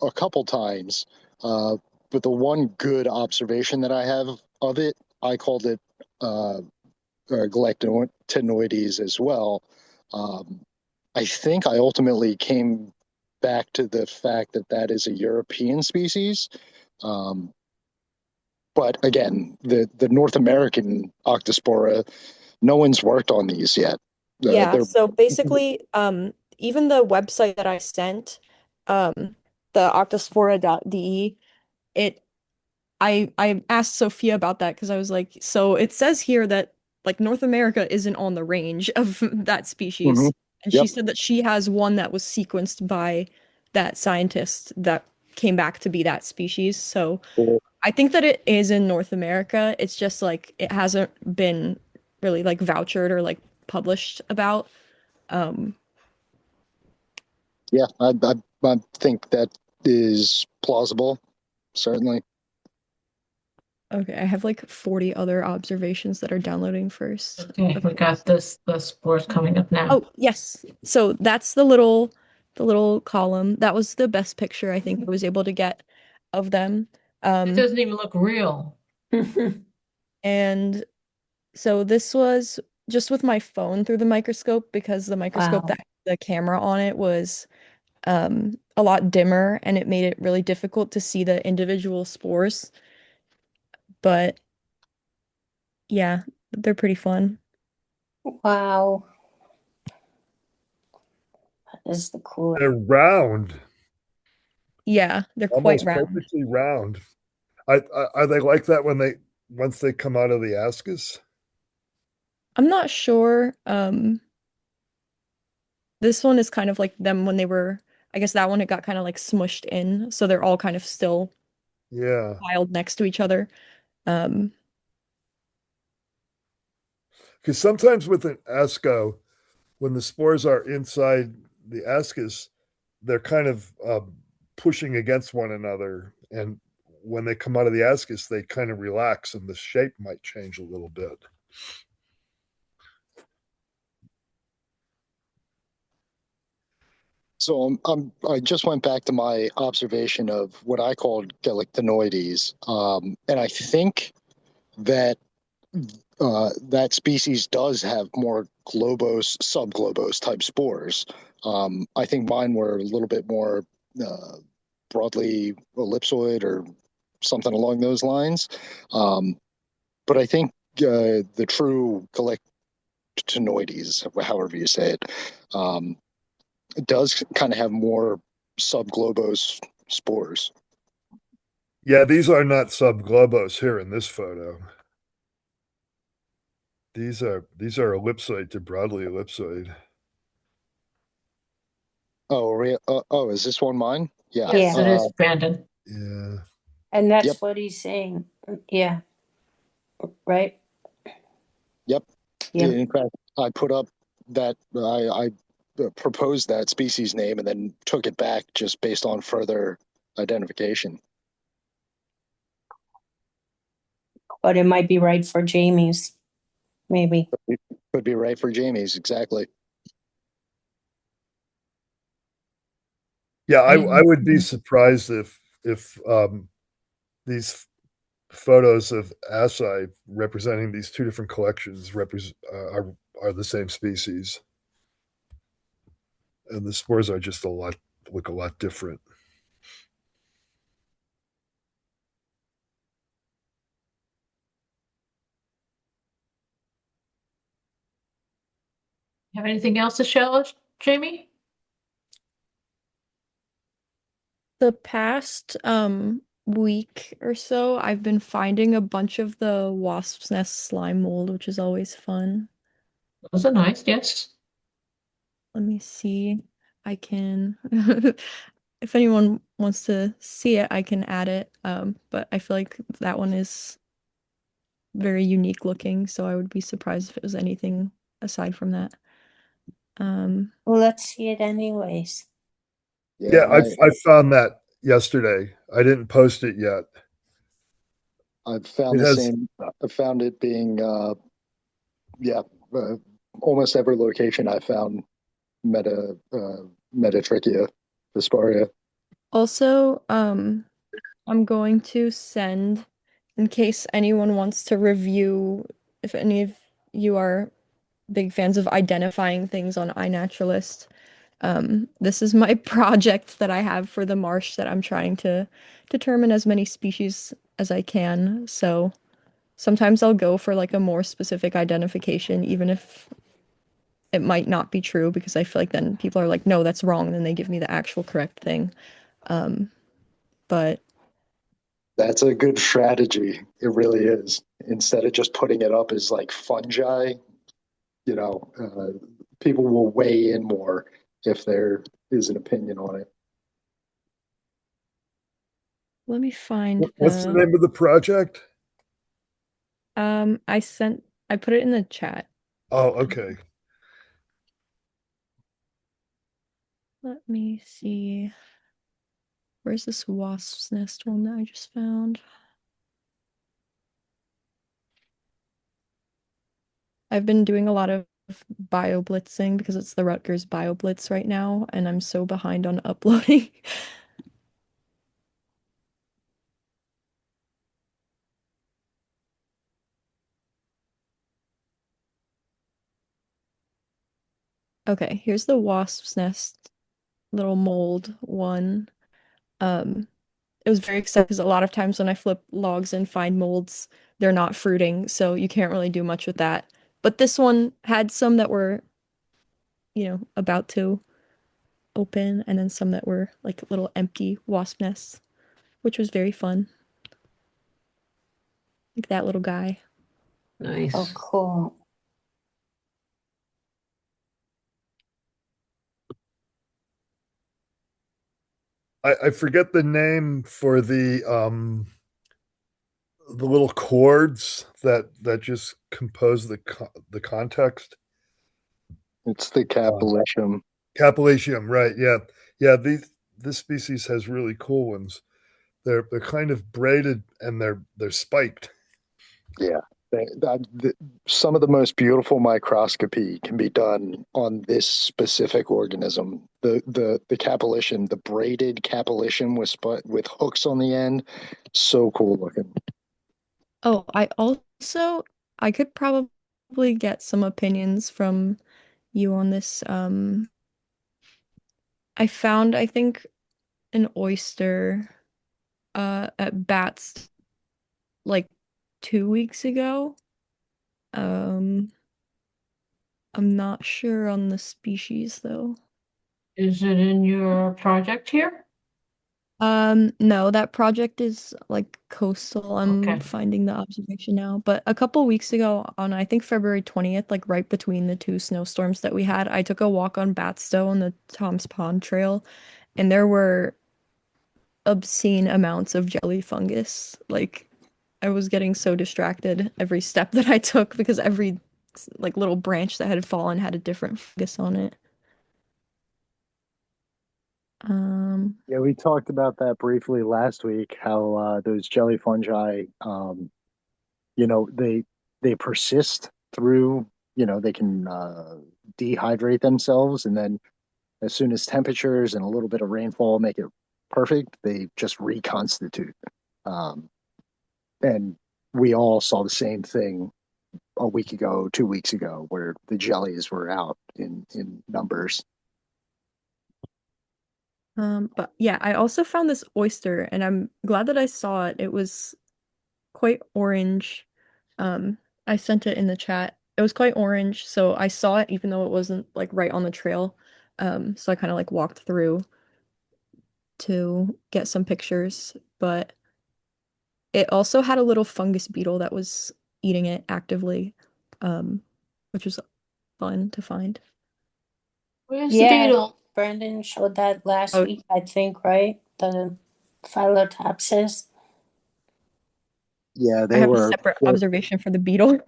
a couple times, but the one good observation that I have of it, I called it galactinoides as well. I think I ultimately came back to the fact that that is a European species. But again, the North American Octospora, no one's worked on these yet. Yeah, so basically, even the website that I sent, the octospora.de, it I asked Sophia about that because I was like, so it says here that like North America isn't on the range of that species. Mhm. And Yep. she said that she has one that was sequenced by that scientist that came back to be that species. So Cool. I think that it is in North America. It's just like it hasn't been really like vouchered or like published about. Yeah, I think that is plausible, certainly. Okay, I have like 40 other observations that are downloading first. Okay, we got the spores coming up now. Oh, yes. So that's the little column. That was the best picture I think I was able to get of them. It doesn't even look real. And so this was just with my phone through the microscope because the microscope Wow. that the camera on it was a lot dimmer and it made it really difficult to see the individual spores. But yeah, they're pretty fun. Wow. That is the coolest. They're round. Yeah, they're quite Almost round. perfectly round. Are they like that once they come out of the ascus? I'm not sure. This one is kind of like them when they were, I guess that one it got kind of like smushed in, so they're all kind of still piled next to each other. Because sometimes with an asco, when the spores are inside the ascus, they're kind of pushing against one another, and when they come out of the ascus, they kind of relax, and the shape might change a little bit. So I just went back to my observation of what I called galactinoides, and I think that that species does have more globose, subglobose type spores. I think mine were a little bit more broadly ellipsoid or something along those lines. But I think the true galactinoides, however you say it, does kind of have more subglobose spores. Yeah, these are not subglobose here in this photo. These are ellipsoid to broadly ellipsoid. Oh, is this one mine? Yeah. Yes, it is, Brandon. Yeah. And that's what he's saying. Yeah. Right? Yep. Yeah. In fact, I put up that I proposed that species name and then took it back just based on further identification. But it might be right for Jamie's, maybe. Could be right for Jamie's, exactly. Yeah, I would be surprised if these photos of asci representing these two different collections are the same species, and the spores are just look a lot different. Have anything else to show us, Jamie? The past week or so, I've been finding a bunch of the wasp's nest slime mold, which is always fun. Those are nice, yes. Let me see. I can, if anyone wants to see it, I can add it. But I feel like that one is very unique looking, so I would be surprised if it was anything aside from that. Well, let's see it anyways. Yeah, I found that yesterday. I didn't post it yet. I've found the same. I found it being, almost every location I found Metatrichia disparia. Also, I'm going to send, in case anyone wants to review, if any of you are big fans of identifying things on iNaturalist, this is my project that I have for the marsh that I'm trying to determine as many species as I can. So sometimes I'll go for like a more specific identification, even if it might not be true, because I feel like then people are like, no, that's wrong. And then they give me the actual correct thing. But that's a good strategy. It really is. Instead of just putting it up as like fungi, people will weigh in more if there is an opinion on it. let me find What's the name of the project? I put it in the chat. Oh, okay. Let me see. Where's this wasp's nest one that I just found? I've been doing a lot of bio-blitzing because it's the Rutgers bio-blitz right now, and I'm so behind on uploading. Okay, here's the wasp's nest little mold one. It was very exciting because a lot of times when I flip logs and find molds, they're not fruiting, so you can't really do much with that. But this one had some that were, about to open, and then some that were like little empty wasp nests, which was very fun. Like that little guy. Nice. Oh, cool. I forget the name for the little chords that just compose the context. It's the capillicium. Capillicium, right? Yeah. This species has really cool ones. They're kind of braided and they're spiked. Yeah. Some of the most beautiful microscopy can be done on this specific organism. The capillicium, the braided capillicium with hooks on the end, so cool looking. Oh, I could probably get some opinions from you on this. I found, I think, an oyster at Bats like 2 weeks ago. I'm not sure on the species though. Is it in your project here? No, that project is like coastal. I'm Okay. finding the observation now. But a couple weeks ago, on I think February 20th, like right between the two snowstorms that we had, I took a walk on Batstow on the Tom's Pond Trail, and there were obscene amounts of jelly fungus. Like I was getting so distracted every step that I took because every like little branch that had fallen had a different fungus on it. Yeah, we talked about that briefly last week, how those jelly fungi, they persist through, they can dehydrate themselves, and then as soon as temperatures and a little bit of rainfall make it perfect, they just reconstitute. Um, and we all saw the same thing a week ago, 2 weeks ago, where the jellies were out in numbers. But yeah, I also found this oyster, and I'm glad that I saw it. It was quite orange. I sent it in the chat. It was quite orange, so I saw it even though it wasn't like right on the trail. So I kind of like walked through to get some pictures, but it also had a little fungus beetle that was eating it actively, which was fun to find. Where's the beetle? Brandon showed that last Oh. week, I think, right? The phylotopsis. Yeah, I have a separate observation for the beetle.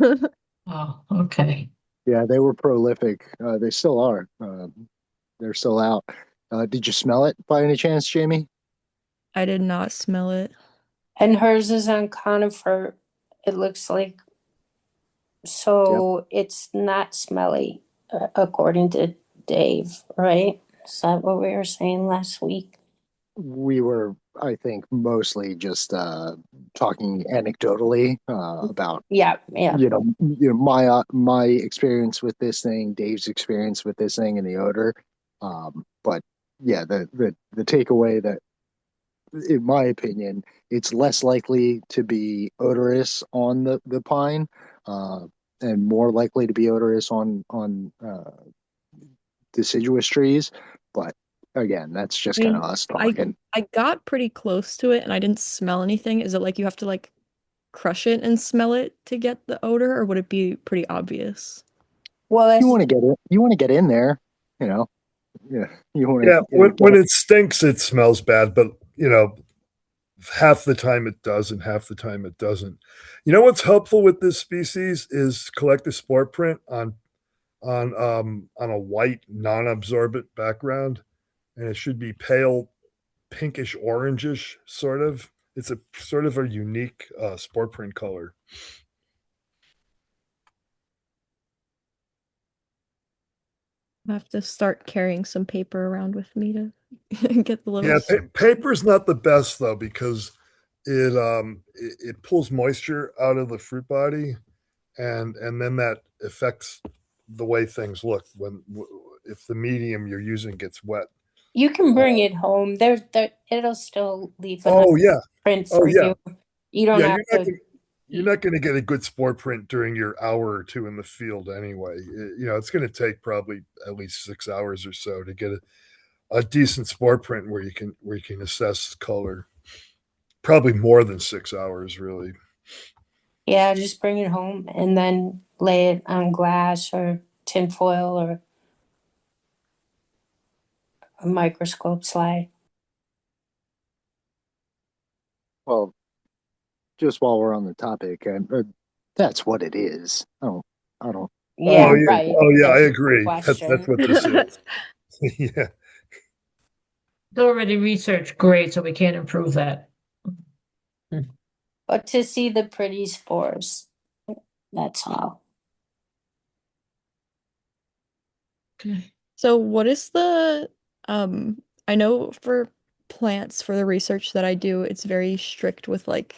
Oh, okay. Yeah, they were prolific. They still are. They're still out. Did you smell it by any chance, Jamie? I did not smell it. And hers is on conifer, it looks like. So It's not smelly, according to Dave, right? Is that what we were saying last week? We were, I think, mostly just talking anecdotally about my experience with this thing, Dave's experience with this thing, and the odor. But yeah, the takeaway that, in my opinion, it's less likely to be odorous on the pine, and more likely to be odorous on deciduous trees. But again, that's just kind of us talking. I got pretty close to it and I didn't smell anything. Is it like you have to like crush it and smell it to get the odor, or would it be pretty obvious? Well, you want to get it. You want to get in there, you know. Yeah, you want to. Yeah, when it stinks, it smells bad, but half the time it does, and half the time it doesn't. You know what's helpful with this species is collect a spore print on a white non-absorbent background, and it should be pale pinkish orangish sort of. It's a sort of a unique spore print color. I have to start carrying some paper around with me to get the little. Yeah, paper's not the best though because it pulls moisture out of the fruit body, and then that affects the way things look when if the medium you're using gets wet. You can bring it home. It'll still leave a Oh yeah, print oh for yeah, you. You don't yeah. have to. You're not going to get a good spore print during your hour or two in the field anyway. It's going to take probably at least 6 hours or so to get a decent spore print where you can assess color. Probably more than 6 hours, really. Yeah, just bring it home and then lay it on glass or tinfoil or a microscope slide. Well, just while we're on the topic, that's what it is. I don't. Yeah, Oh yeah, right. oh yeah, I That's agree. That's what this is. Yeah. It's already researched great, so we can't improve that. But to see the pretty spores, that's all. Okay. So what is the I know for plants for the research that I do, it's very strict with like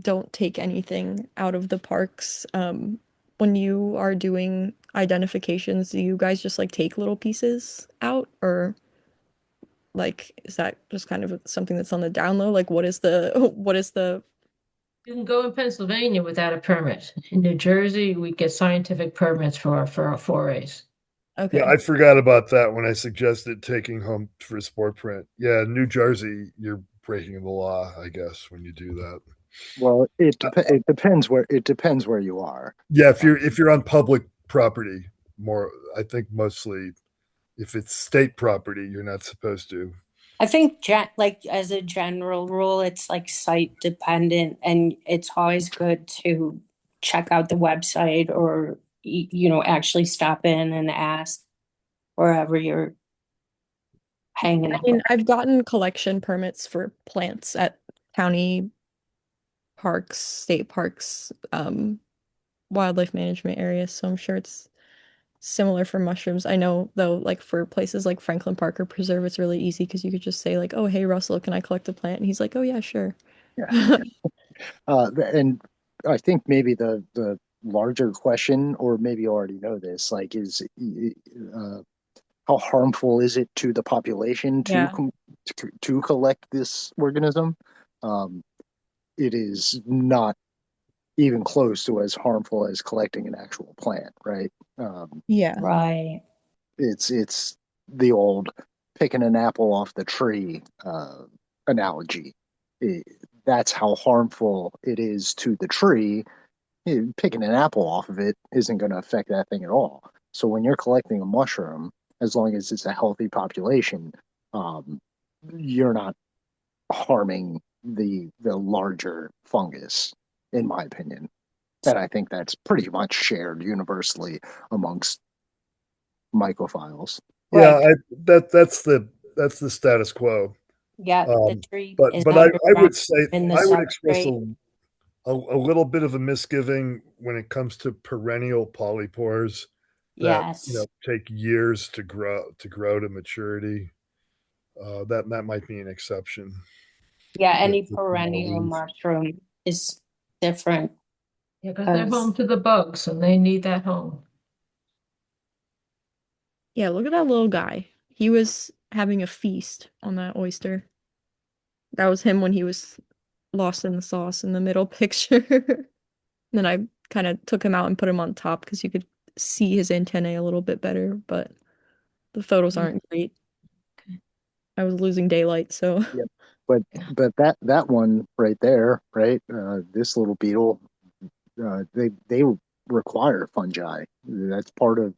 don't take anything out of the parks. When you are doing identifications, do you guys just like take little pieces out or like is that just kind of something that's on the down low? Like what is the what is the You can go in Pennsylvania without a permit. In New Jersey, we get scientific permits for our forays. okay. Yeah, I forgot about that when I suggested taking home for sport print. Yeah, New Jersey, you're breaking the law, I guess, when you do that. Well, it depends where you are. Yeah, if you're on public property, more I think mostly if it's state property, you're not supposed to. I think like as a general rule, it's like site dependent, and it's always good to check out the website or actually stop in and ask wherever you're hanging I out. mean, I've gotten collection permits for plants at county parks, state parks, wildlife management areas, so I'm sure it's similar for mushrooms. I know though, like for places like Franklin Parker Preserve, it's really easy because you could just say like, "Oh, hey Russell, can I collect a plant?" And he's like, "Oh yeah, sure." Yeah. And I think maybe the larger question, or maybe you already know this, like is how harmful is it to the population Yeah. to collect this organism? It is not even close to as harmful as collecting an actual plant, right? Yeah. Right. It's the old picking an apple off the tree analogy. That's how harmful it is to the tree. Picking an apple off of it isn't going to affect that thing at all. So when you're collecting a mushroom, as long as it's a healthy population, you're not harming the larger fungus, in my opinion. And I think that's pretty much shared universally amongst mycophiles. Yeah, Right. that's the status quo. Yeah, the tree But is I underground would say in the I would express substrate. a little bit of a misgiving when it comes to perennial polypores that Yes. take years to grow to maturity. That might be an exception. Yeah, any with perennial Maldives. mushroom is different. Yeah, because they're home to the bugs and they need that home. Yeah, look at that little guy. He was having a feast on that oyster. That was him when he was lost in the sauce in the middle picture. Then I kind of took him out and put him on top because you could see his antennae a little bit better, but the photos aren't great. I was losing daylight, so Yep. But that one right there, right? This little beetle, they require fungi. That's part of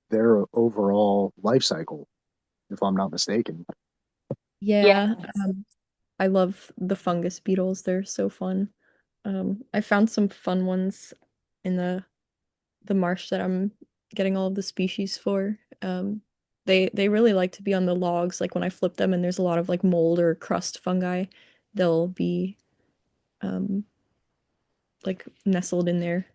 their overall life cycle, if I'm not mistaken. yeah. I love the fungus beetles. They're so fun. I found some fun ones in the marsh that I'm getting all of the species for. they really like to be on the logs. Like when I flip them and there's a lot of like mold or crust fungi, they'll be um like nestled in there.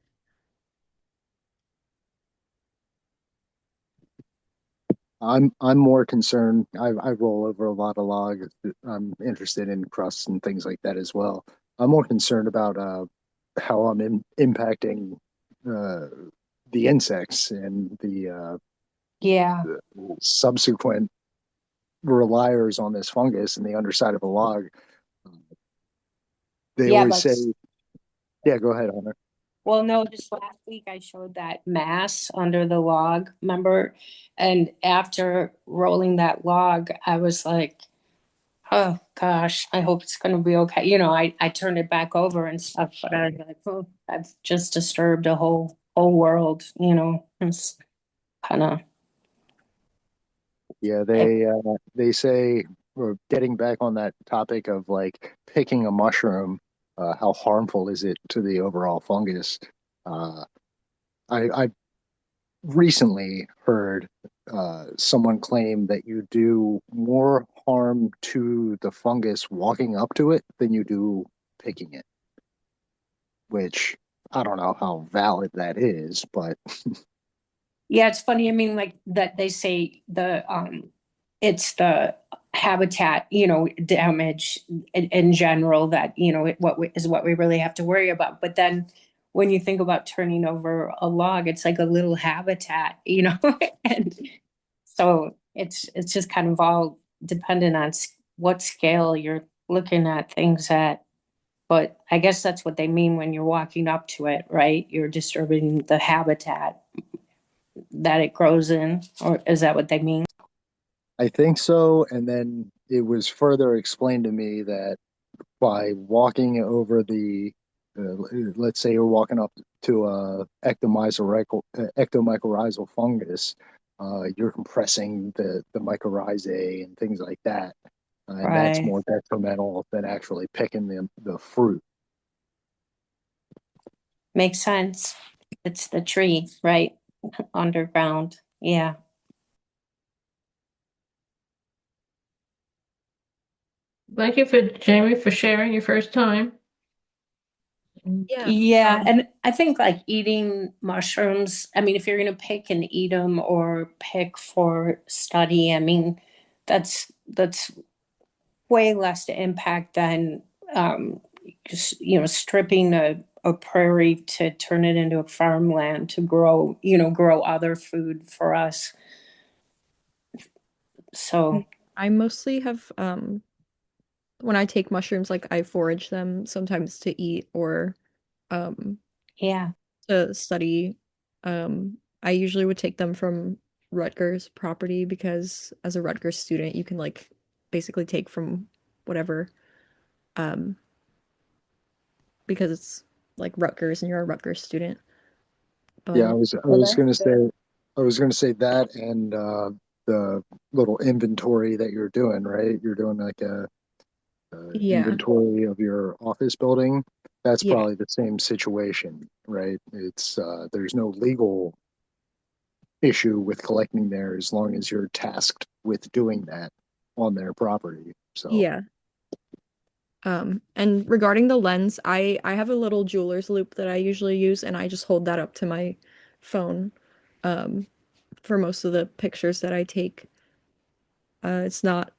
I'm more concerned. I roll over a lot of logs. I'm interested in crusts and things like that as well. I'm more concerned about how I'm impacting uh, the insects and Yeah. the subsequent reliers on this fungus in the underside of a log. They Yeah, always but say, "Yeah, go ahead, Hunter." well, no, just last week I showed that mass under the log, remember? And after rolling that log, I was like, oh gosh, I hope it's going to be okay. You know, I turned it back over and stuff, but I was like, oh, I've just disturbed a whole world, you know. It's kind of Yeah, they say, or getting back on that topic of like picking a mushroom, how harmful is it to the overall fungus? Uh, I recently heard someone claim that you do more harm to the fungus walking up to it than you do picking it, which I don't know how valid that is, but yeah, it's funny. I mean, like that they say it's the habitat, you know, damage in general that, you know, is what we really have to worry about. But then when you think about turning over a log, it's like a little habitat, you know, and so it's just kind of all dependent on what scale you're looking at things at. But I guess that's what they mean when you're walking up to it, right? You're disturbing the habitat that it grows in, or is that what they mean? I think so. And then it was further explained to me that by walking over let's say you're walking up to a ectomycorrhizal fungus, you're compressing the mycorrhizae and things like that. And that's Right. more detrimental than actually picking the fruit. Makes sense. It's the tree, right? Underground. Yeah. Thank you for Jamie for sharing your first time. Yeah. Yeah. And I think like eating mushrooms, I mean, if you're going to pick and eat them or pick for study, I mean, that's way less impact than just, you know, stripping a prairie to turn it into a farmland to grow, you know, grow other food for us. So I mostly have when I take mushrooms, like I forage them sometimes to eat or um yeah. to study. I usually would take them from Rutgers property because as a Rutgers student, you can like basically take from whatever, um, because it's like Rutgers and you're a Rutgers student. Yeah, But I Well, was that's gonna good. say that and the little inventory that you're doing, right? You're doing like a yeah, inventory of your office building. That's yeah, probably the same situation, right? It's there's no legal issue with collecting there as long as you're tasked with doing that on their property. So yeah. And regarding the lens, I have a little jeweler's loop that I usually use, and I just hold that up to my phone, um, for most of the pictures that I take. It's not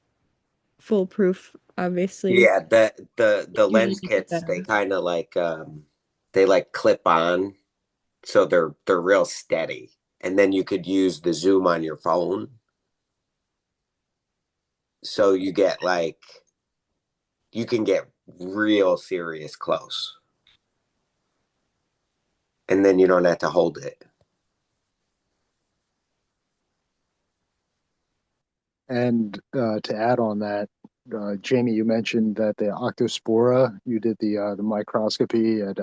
foolproof, obviously. Yeah, the You need lens to keep kits that they on. kind of like they like clip on, so they're real steady. And then you could use the zoom on your phone. So you get like you can get real serious close. And then you don't have to hold it. and to add on that, Jamie, you mentioned that the octospora, you did the microscopy at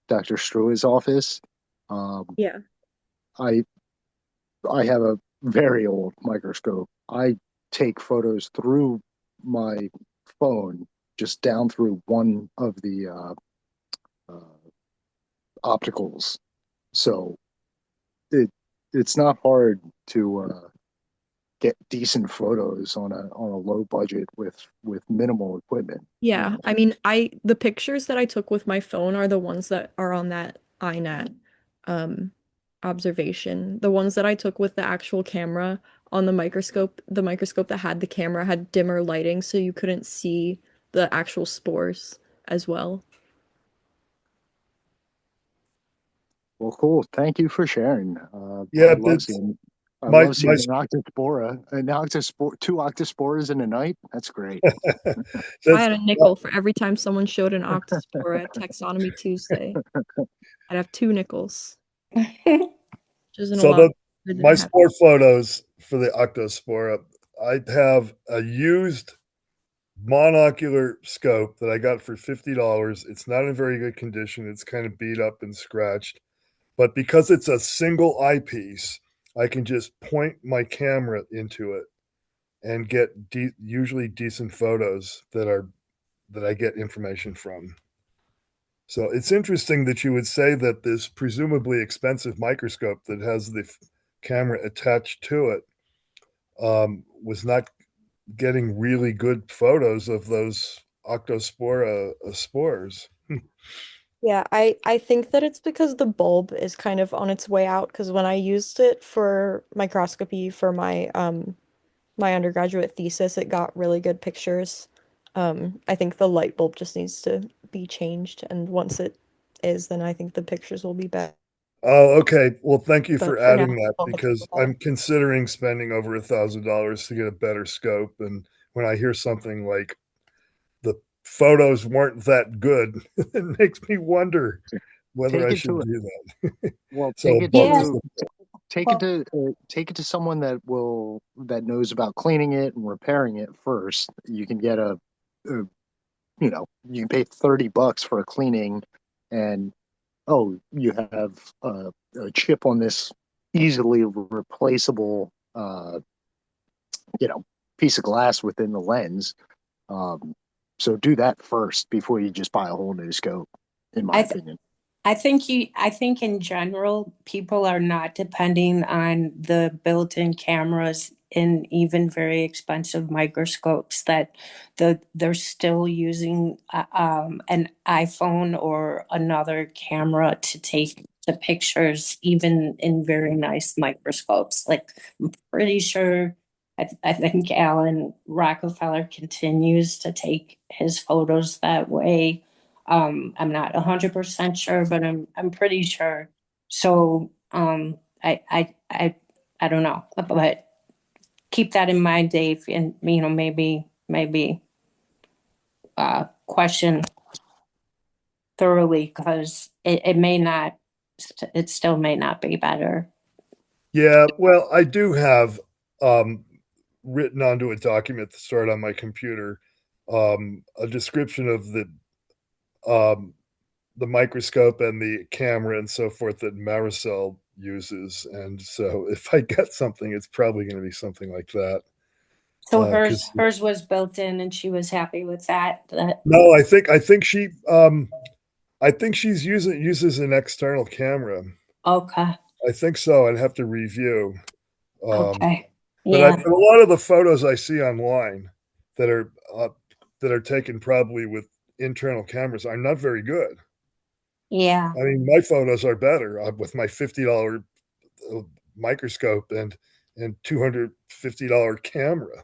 Dr. Strue's office. Um, Yeah. I I have a very old microscope. I take photos through my phone, just down through one of the uh, opticals. So it it's not hard to get decent photos on a low budget with minimal equipment. Yeah, I mean, the pictures that I took with my phone are the ones that are on that iNet um observation. The ones that I took with the actual camera on the microscope that had the camera had dimmer lighting, so you couldn't see the actual spores as well. Well, cool. Thank you for sharing. Yeah, I love seeing an octospore, two octospores in a night. That's great. I had a nickel for every time someone showed an octospore at Taxonomy Tuesday. I'd have 2 nickels. Which isn't a lot. My spore photos for the octospora, I have a used monocular scope that I got for $50. It's not in very good condition. It's kind of beat up and scratched. But because it's a single eyepiece, I can just point my camera into it and get usually decent photos that I get information from. So it's interesting that you would say that this presumably expensive microscope that has the camera attached to it was not getting really good photos of those octospora spores. Yeah, I think that it's because the bulb is kind of on its way out, because when I used it for microscopy for my undergraduate thesis, it got really good pictures. I think the light bulb just needs to be changed, and once it is, then I think the pictures will be better. Oh, okay. Well, thank you for But for adding now, that, I'll look because at that. I'm considering spending over $1,000 to get a better scope. And when I hear something like the photos weren't that good, it makes me wonder whether I should do that. Well, So take it to someone that knows about cleaning it and repairing it first. You can get you can pay $30 for a cleaning, and you have a chip on this easily replaceable piece of glass within the lens. So do that first before you just buy a whole new scope, in my opinion. I think in general, people are not depending on the built-in cameras in even very expensive microscopes, that they're still using an iPhone or another camera to take the pictures, even in very nice microscopes. Like, I'm pretty sure, I think Alan Rockefeller continues to take his photos that way. I'm not 100% sure, but I'm pretty sure. So I don't know, but keep that in mind, Dave, and maybe question thoroughly, because it still may not be better. Yeah, well, I do have written onto a document to start on my computer a description of the microscope and the camera and so forth that Marisol uses. And so if I get something, it's probably going to be something like that. So hers was built in, and she was happy with that. No, I think she's uses an external camera. Okay. I think so. I'd have to review. Okay. Yeah. But a lot of the photos I see online that are taken probably with internal cameras are not very good. Yeah. I mean, my photos are better with my $50 microscope and $250 camera.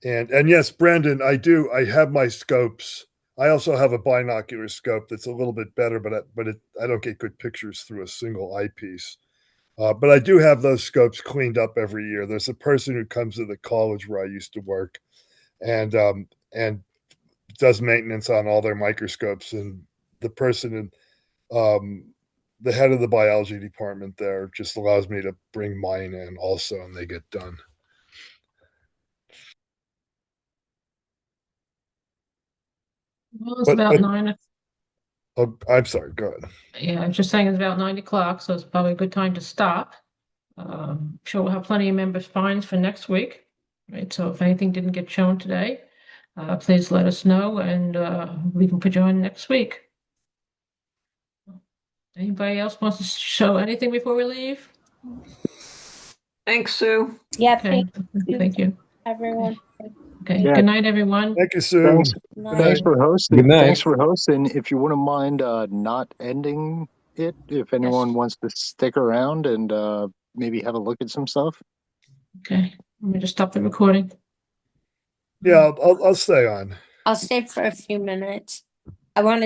And yes, Brandon, I have my scopes. I also have a binocular scope that's a little bit better, but I don't get good pictures through a single eyepiece. But I do have those scopes cleaned up every year. There's a person who comes to the college where I used to work, and does maintenance on all their microscopes. And the person the head of the biology department there just allows me to bring mine in also, and they get done. Well, it's about 9. Oh, I'm sorry. Go ahead. Yeah, I'm just saying it's about 9 o'clock, so it's probably a good time to stop. Sure, we'll have plenty of members' finds for next week, right? So if anything didn't get shown today, please let us know, and we can put you on next week. Anybody else wants to show anything before we leave? Thanks, Sue. Yeah, Okay, thank you. everyone. Okay, Yeah. good night, everyone. Thank you, Sue. Thanks. Good Thanks night. for hosting. Good night. Thanks for hosting. If you wouldn't mind not ending it, if anyone wants to stick around and maybe have a look at some stuff. Okay, let me just stop the recording. Yeah, I'll stay on. I'll stay for a few minutes. I want to